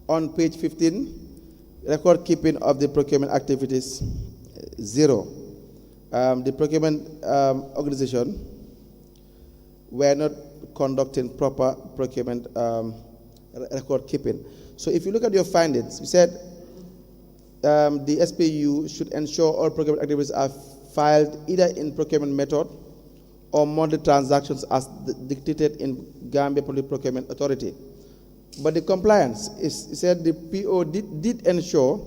On page 15, record keeping of the procurement activities, 0. The procurement organization were not conducting proper procurement record keeping. So if you look at your findings, you said the SPU should ensure all procurement activities are filed either in procurement method or monthly transactions as dictated in Gambia Public Procurement Authority. But the compliance is, it said the PO did ensure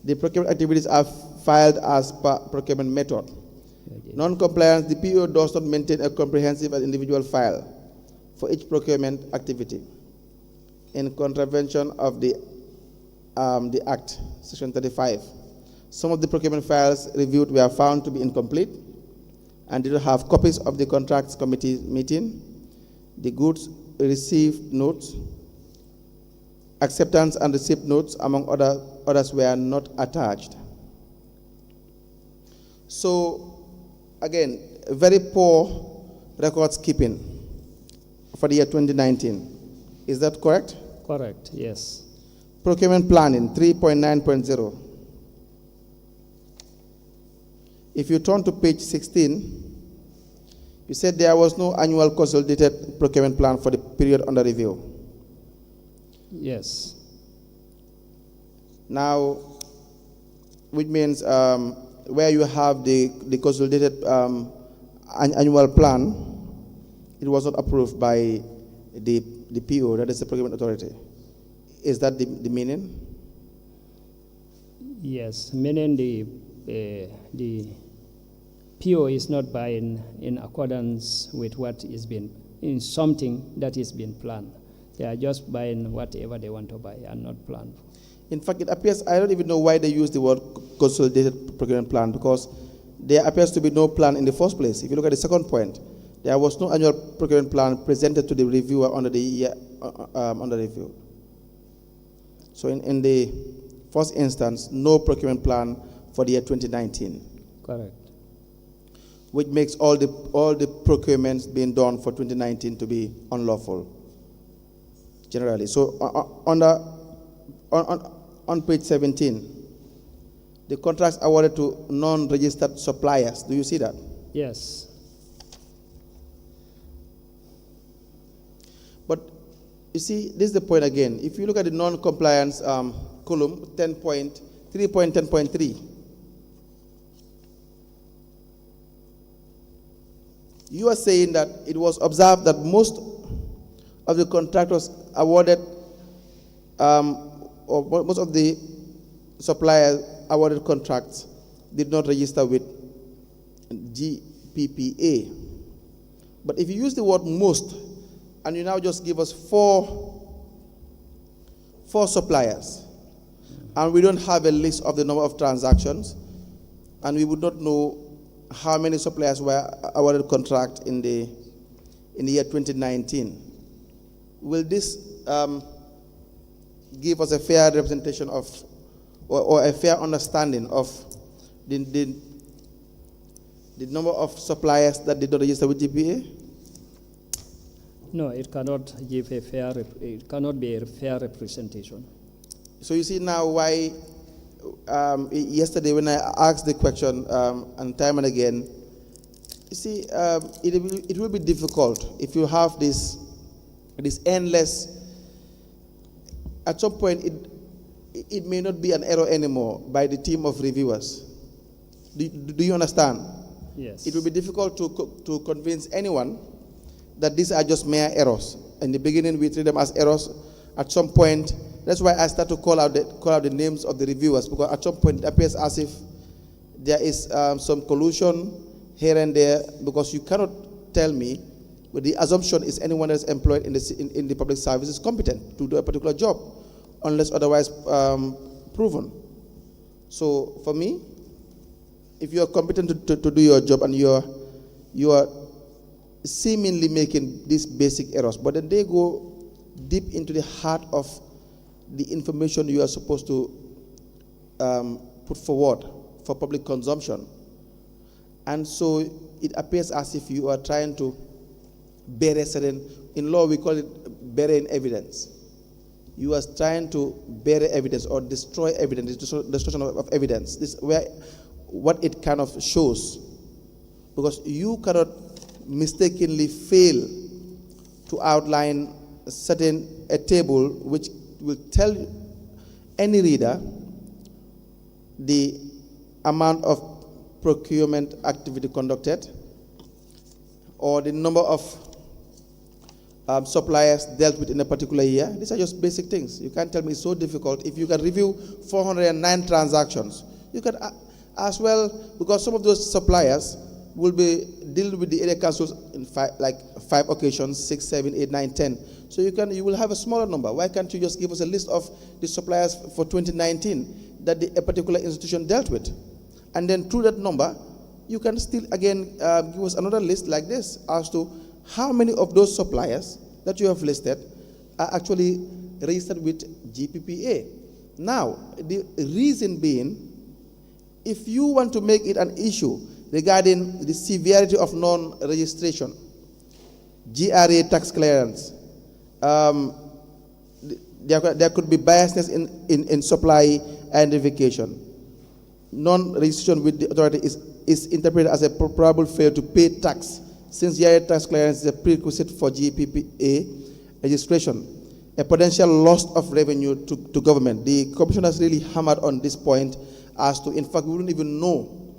the procurement activities are filed as per procurement method. Non-compliance, the PO does not maintain a comprehensive and individual file for each procurement activity in contravention of the Act, Section 35. Some of the procurement files reviewed were found to be incomplete and did not have copies of the contracts committee meeting, the goods received notes, acceptance and receipt notes, among others were not attached. So, again, very poor records keeping for the year 2019. Is that correct? Correct, yes. Procurement planning, 3.9.0. If you turn to page 16, you said there was no annual consolidated procurement plan for the period under review. Yes. Now, which means where you have the consolidated annual plan, it was not approved by the PO, that is the procurement authority. Is that the meaning? Yes, meaning the PO is not buying in accordance with what is being, in something that is being planned. They are just buying whatever they want to buy and not planned. In fact, it appears, I don't even know why they use the word consolidated procurement plan, because there appears to be no plan in the first place. If you look at the second point, there was no annual procurement plan presented to the reviewer under the year under review. So in the first instance, no procurement plan for the year 2019. Correct. Which makes all the procurements being done for 2019 to be unlawful, generally. So on page 17, the contracts awarded to non-registered suppliers. Do you see that? Yes. But you see, this is the point again. If you look at the non-compliance column, 3.10.3, you are saying that it was observed that most of the contractors awarded, or most of the suppliers awarded contracts did not register with GPPA. But if you use the word most, and you now just give us four suppliers, and we don't have a list of the number of transactions, and we would not know how many suppliers were awarded contract in the year 2019. Will this give us a fair representation of, or a fair understanding of the number of suppliers that did not register with GPA? No, it cannot give a fair. It cannot be a fair representation. So you see now why. Yesterday when I asked the question and time and again, you see, it will be difficult if you have this endless. At some point, it may not be an error anymore by the team of reviewers. Do you understand? Yes. It will be difficult to convince anyone that these are just mere errors. In the beginning, we treat them as errors. At some point, that's why I start to call out the names of the reviewers, because at some point it appears as if there is some collusion here and there, because you cannot tell me, but the assumption is anyone that's employed in the public service is competent to do a particular job, unless otherwise proven. So for me, if you are competent to do your job and you are seemingly making these basic errors, but then they go deep into the heart of the information you are supposed to put forward for public consumption. And so it appears as if you are trying to bury certain, in law we call it burying evidence. You are trying to bury evidence or destroy evidence, destruction of evidence. This is where what it kind of shows. Because you cannot mistakenly fail to outline a table which will tell any reader the amount of procurement activity conducted or the number of suppliers dealt with in a particular year. These are just basic things. You can't tell me it's so difficult. If you can review 409 transactions, you can as well, because some of those suppliers will be dealing with the area councils in 5 occasions, 6, 7, 8, 9, 10. So you will have a smaller number. Why can't you just give us a list of the suppliers for 2019 that a particular institution dealt with? And then through that number, you can still again give us another list like this as to how many of those suppliers that you have listed are actually registered with GPPA. Now, the reason being, if you want to make it an issue regarding the severity of non-registration, GRA tax clearance, there could be biasness in supply identification. Non-registration with the authority is interpreted as a probable failure to pay tax, since GRA tax clearance is a prerequisite for GPPA registration. a potential loss of revenue to government. The Commission has really hammered on this point as to, in fact, we don't even know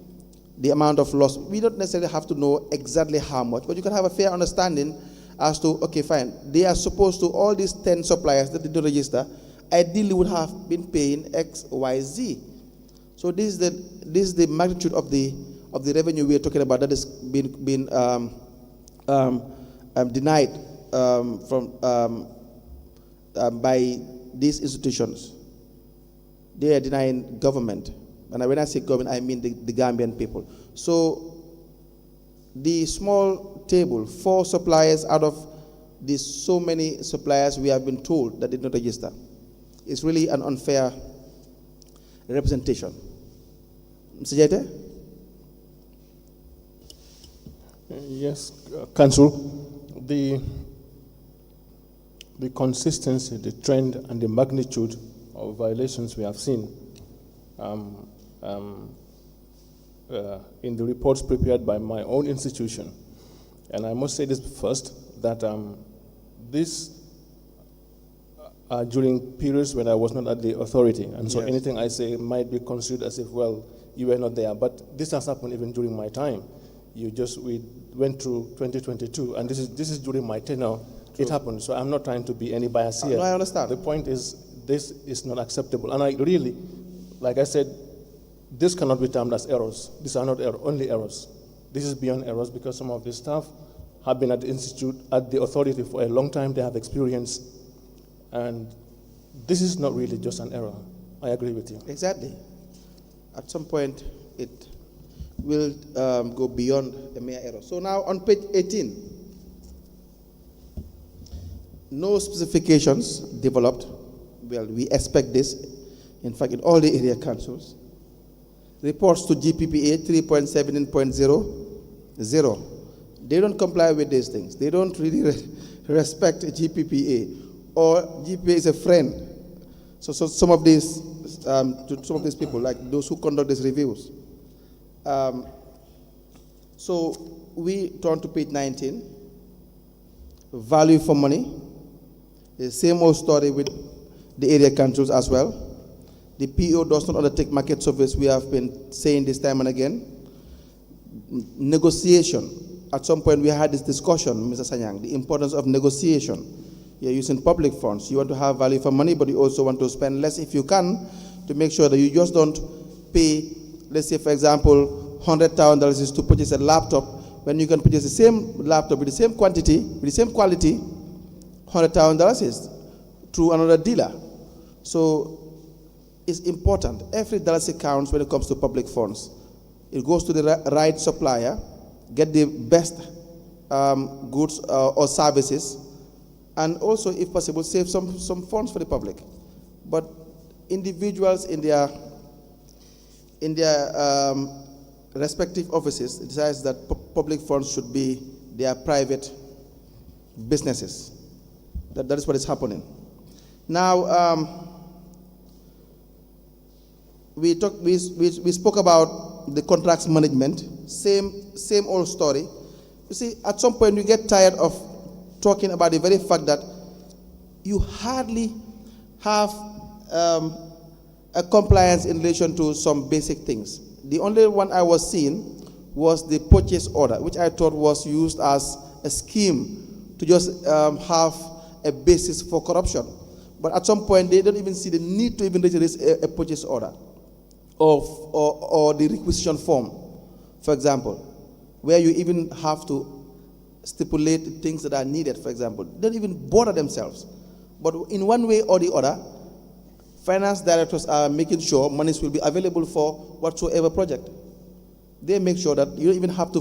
the amount of loss. We don't necessarily have to know exactly how much, but you can have a fair understanding as to, okay, fine, they are supposed to, all these 10 suppliers that did not register, ideally would have been paying X, Y, Z. So this is the magnitude of the revenue we are talking about that has been denied by these institutions. They are denying government. And when I say government, I mean the Gambian people. So the small table, 4 suppliers out of these so many suppliers we have been told that did not register, is really an unfair representation. Mr. Jete? Yes, Council. The consistency, the trend, and the magnitude of violations we have seen in the reports prepared by my own institution. And I must say this first, that these are during periods when I was not at the authority. And so anything I say might be considered as if, well, you were not there. But this has happened even during my time. We went through 2022, and this is during my tenure. It happened. So I'm not trying to be any bias here. No, I understand. The point is, this is not acceptable. And I really, like I said, this cannot be termed as errors. These are not only errors. This is beyond errors, because some of the staff have been at the institute, at the authority for a long time. They have experience. And this is not really just an error. I agree with you. Exactly. At some point, it will go beyond a mere error. So now on page 18, no specifications developed. Well, we expect this, in fact, in all the area councils. Reports to GPPA 3.17.0. They don't comply with these things. They don't really respect GPPA, or GPPA is a friend. So some of these, to some of these people, like those who conduct these reviews. So we turn to page 19. Value for money. The same old story with the area councils as well. The PO does not undertake market surveys. We have been saying this time and again. Negotiation. At some point we had this discussion, Mr. Sanyang, the importance of negotiation. You're using public funds. You want to have value for money, but you also want to spend less if you can, to make sure that you just don't pay, let's say, for example, $100,000 to purchase a laptop, when you can purchase the same laptop with the same quantity, with the same quality, $100,000 is through another dealer. So it's important. Every dollar counts when it comes to public funds. It goes to the right supplier, get the best goods or services, and also, if possible, save some funds for the public. But individuals in their respective offices decides that public funds should be their private businesses. That is what is happening. Now, we spoke about the contracts management. Same old story. You see, at some point you get tired of talking about the very fact that you hardly have a compliance in relation to some basic things. The only one I was seeing was the purchase order, which I thought was used as a scheme to just have a basis for corruption. But at some point, they don't even see the need to even raise a purchase order or the requisition form, for example, where you even have to stipulate things that are needed, for example. They don't even bother themselves. But in one way or the other, finance directors are making sure monies will be available for whatsoever project. They make sure that you don't even have to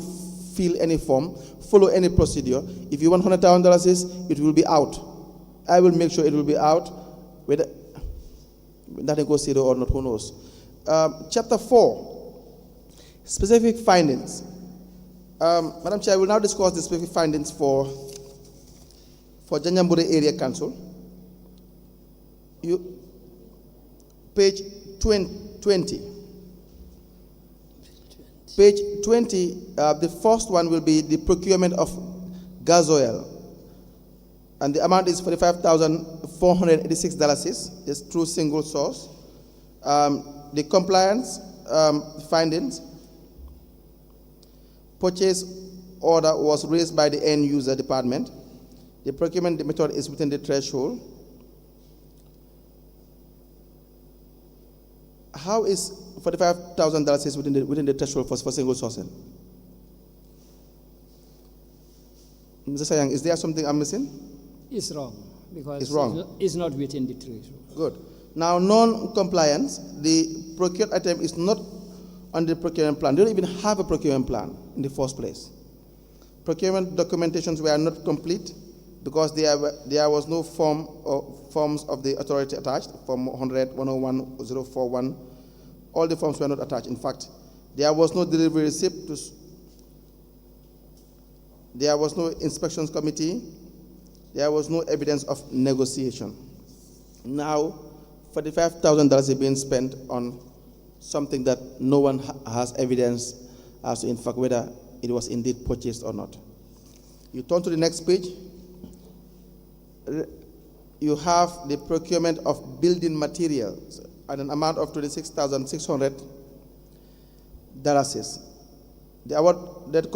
fill any form, follow any procedure. If you want $100,000, it will be out. I will make sure it will be out, whether that goes zero or not, who knows. Chapter 4, specific findings. Madam Chair, I will now discuss the specific findings for Janjanbureh Area Council. Page 20. Page 20, the first one will be the procurement of gas oil. And the amount is $45,486. It's through single source. The compliance findings, purchase order was raised by the end user department. The procurement method is within the threshold. How is $45,000 within the threshold for single sourcing? Mr. Sayang, is there something I'm missing? It's wrong, because It's wrong. it's not within the threshold. Good. Now, non-compliance, the procured item is not on the procurement plan. They don't even have a procurement plan in the first place. Procurement documentations were not complete because there was no forms of the authority attached, Form 100, 101, 041. All the forms were not attached. In fact, there was no delivery receipt. There was no inspections committee. There was no evidence of negotiation. Now, $45,000 is being spent on something that no one has evidence as to, in fact, whether it was indeed purchased or not. You turn to the next page. You have the procurement of building materials at an amount of $26,600. The award that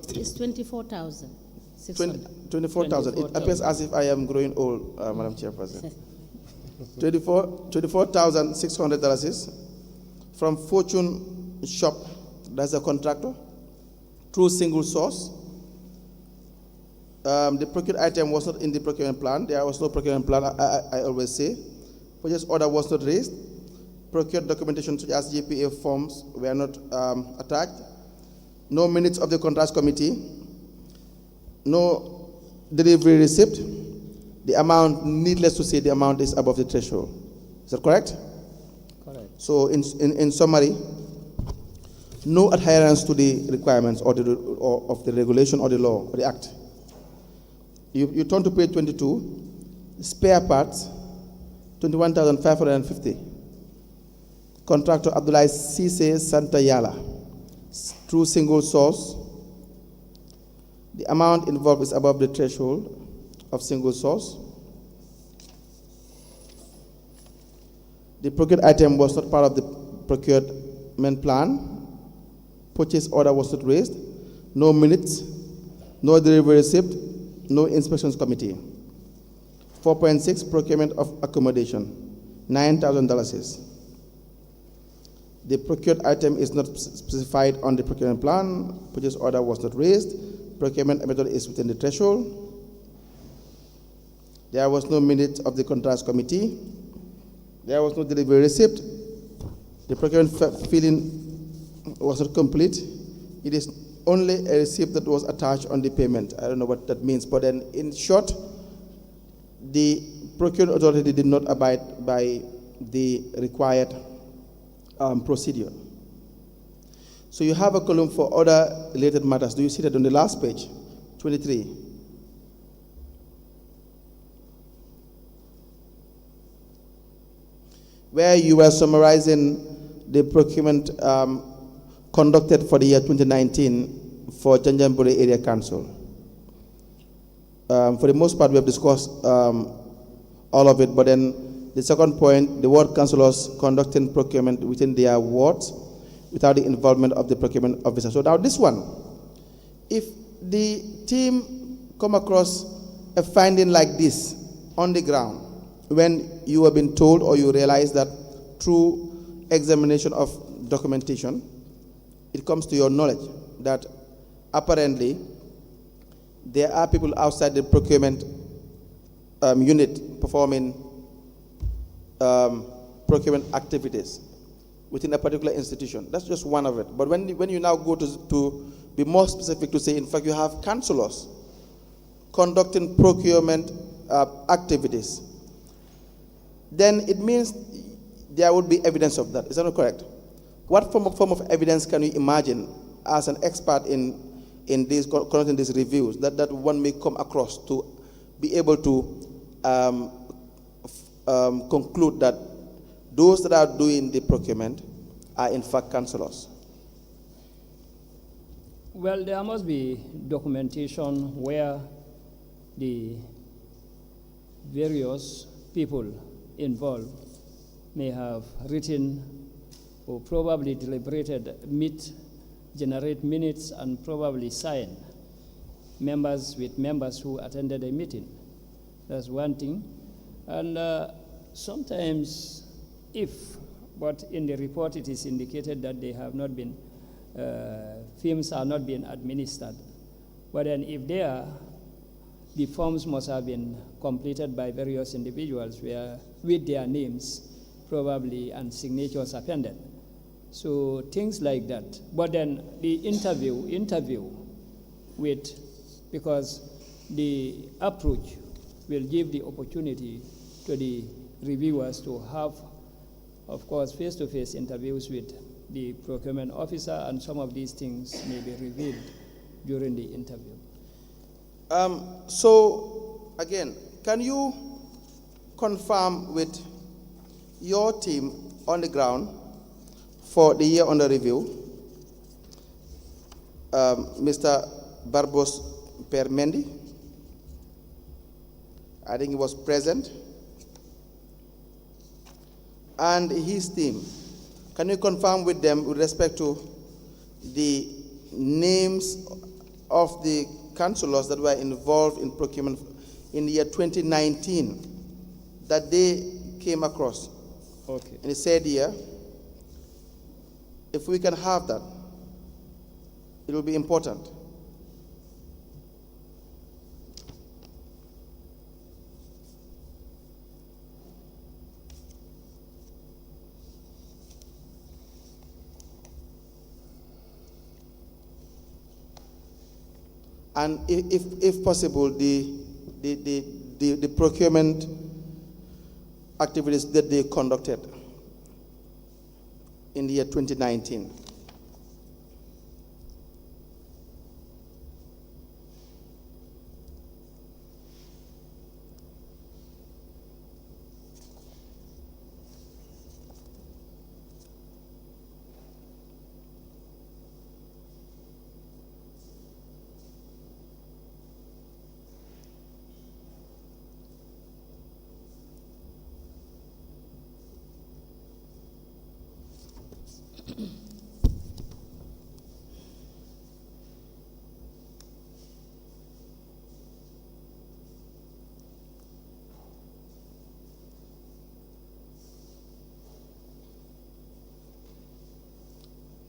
It's 24,000. 24,000. It appears as if I am growing old, Madam Chairperson. $24,600 from Fortune Shop, that's a contractor, through single source. The procured item was not in the procurement plan. There was no procurement plan, I always say. Purchase order was not raised. Procured documentation such as GPA forms were not attached. No minutes of the contracts committee. No delivery receipt. The amount, needless to say, the amount is above the threshold. Is that correct? Correct. So in summary, no adherence to the requirements of the regulation or the law or the act. You turn to page 22, spare parts, 21,550. Contractor Abdullah Cisse Santayala, through single source. The amount involved is above the threshold of single source. The procured item was not part of the procurement plan. Purchase order was not raised. No minutes, no delivery receipt, no inspections committee. 4.6, procurement of accommodation, $9,000. The procured item is not specified on the procurement plan. Purchase order was not raised. Procurement method is within the threshold. There was no minute of the contracts committee. There was no delivery receipt. The procurement filing was not complete. It is only a receipt that was attached on the payment. I don't know what that means, but then in short, the procurement authority did not abide by the required procedure. So you have a column for other related matters. Do you see that on the last page, 23? Where you were summarizing the procurement conducted for the year 2019 for Janjanbureh Area Council. For the most part, we have discussed all of it, but then the second point, the ward councillors conducting procurement within their wards without the involvement of the procurement officer. So now this one, if the team come across a finding like this on the ground, when you have been told or you realize that through examination of documentation, it comes to your knowledge that apparently there are people outside the procurement unit performing procurement activities within a particular institution. That's just one of it. But when you now go to be more specific, to say, in fact, you have councillors conducting procurement activities, then it means there would be evidence of that. Is that not correct? What form of evidence can you imagine as an expert in conducting these reviews that one may come across to be able to conclude that those that are doing the procurement are in fact councillors? Well, there must be documentation where the various people involved may have written or probably deliberated, generate minutes, and probably sign members with members who attended a meeting. That's one thing. And sometimes but in the report it is indicated that they have not been, films are not being administered. But then if they are, the forms must have been completed by various individuals with their names probably and signatures appended. So things like that. But then the interview because the approach will give the opportunity to the reviewers to have, of course, face-to-face interviews with the procurement officer, and some of these things may be revealed during the interview. So, again, can you confirm with your team on the ground for the year under review, Mr. Barbos Permendi, I think he was present, and his team, can you confirm with them with respect to the names of the councillors that were involved in procurement in the year 2019 that they came across? Okay. In the said year, if we can have that, it will be important. And if possible, the procurement activities that they conducted in the year 2019.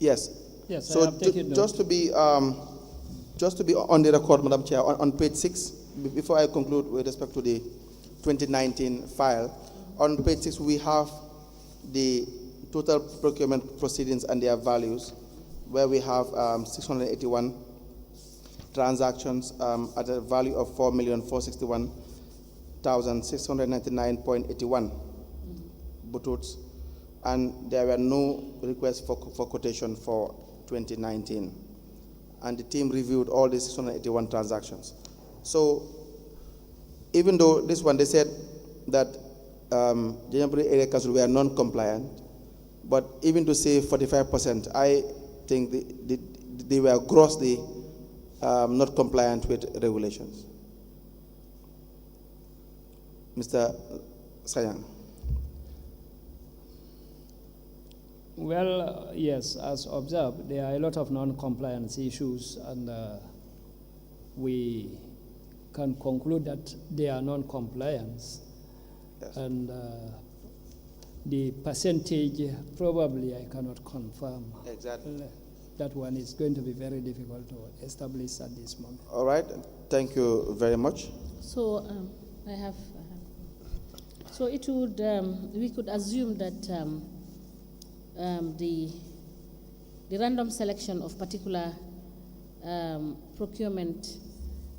Yes. Yes. So just to be on the record, Madam Chair, on page 6, before I conclude with respect to the 2019 file, on page 6 we have the total procurement proceedings and their values, where we have 681 transactions at a value of 4,461,699.81 bututs. And there were no requests for quotation for 2019. And the team reviewed all the 681 transactions. So even though this one, they said that Janjanbureh Area Council were non-compliant, but even to say 45%, I think they were grossly not compliant with regulations. Mr. Sayang. Well, yes, as observed, there are a lot of non-compliance issues, and we can conclude that they are non-compliance. Yes. And the percentage, probably I cannot confirm. Exactly. That one is going to be very difficult to establish at this moment. All right. Thank you very much. So So it would we could assume that the random selection of particular procurement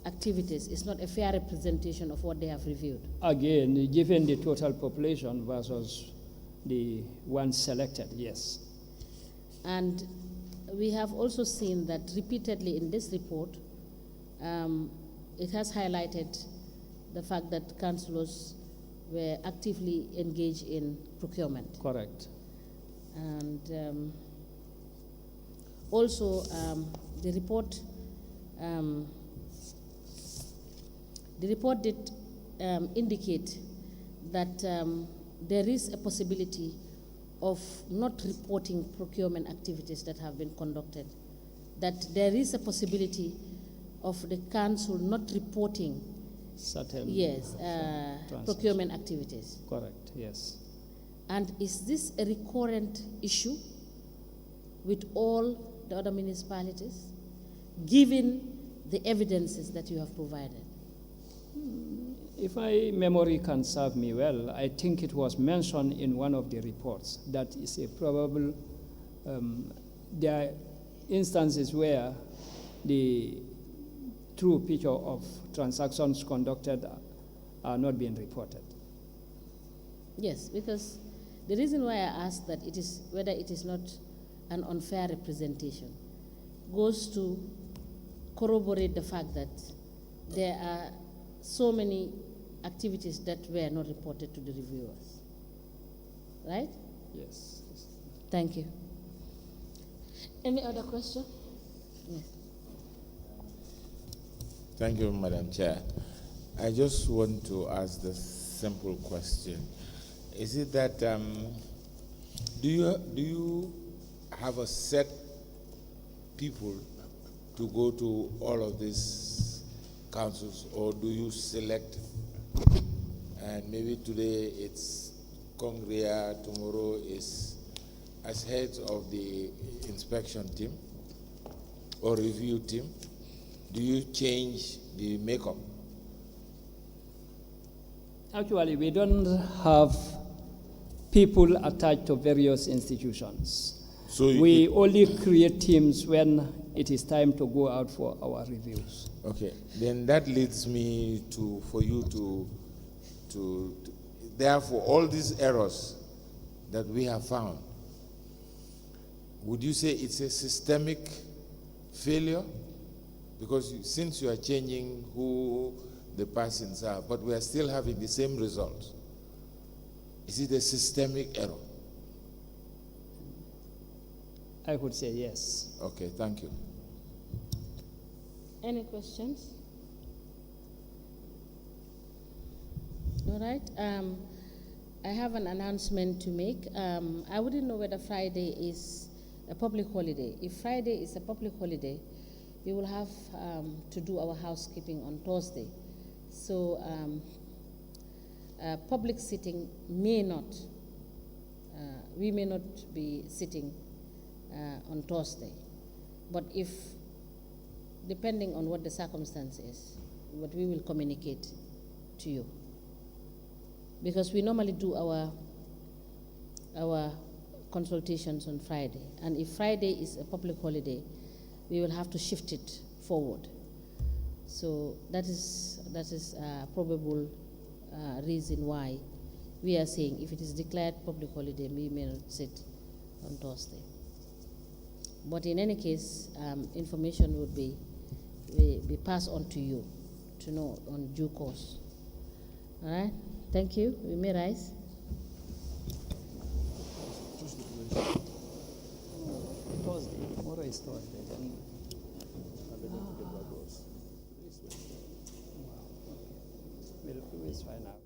activities is not a fair representation of what they have reviewed. Again, given the total population versus the ones selected, yes. And we have also seen that repeatedly in this report, it has highlighted the fact that councillors were actively engaged in procurement. Correct. And also the report did indicate that there is a possibility of not reporting procurement activities that have been conducted, that there is a possibility of the council not reporting Certain procurement activities. Correct, yes. And is this a recurrent issue with all the other municipalities, given the evidences that you have provided? If my memory can serve me well, I think it was mentioned in one of the reports that is a probable, there are instances where the true picture of transactions conducted are not being reported. Yes, because the reason why I asked that it is whether it is not an unfair representation goes to corroborate the fact that there are so many activities that were not reported to the reviewers. Right? Yes. Thank you. Any other question? Yes. Thank you, Madam Chair. I just want to ask the simple question. Is it that, do you have a set people to go to all of these councils, or do you select, and maybe today it's Congria, tomorrow is as heads of the inspection team or review team? Do you change the makeup? Actually, we don't have people attached to various institutions. So we only create teams when it is time to go out for our reviews. Okay, then that leads me for you to therefore, all these errors that we have found, would you say it's a systemic failure? Because since you are changing who the persons are, but we are still having the same results, is it a systemic error? I would say yes. Okay, thank you. Any questions? All right. I have an announcement to make. I wouldn't know whether Friday is a public holiday. If Friday is a public holiday, we will have to do our housekeeping on Thursday. So public sitting may not, we may not be sitting on Thursday. But if, depending on what the circumstance is, what we will communicate to you. Because we normally do our consultations on Friday. And if Friday is a public holiday, we will have to shift it forward. So that is a probable reason why we are saying if it is declared public holiday, we may not sit on Thursday. But in any case, information would be passed on to you to know on due course. All right? Thank you. We may rise. Thursday. Tomorrow is Thursday. Then. Wow. Okay. We'll find out.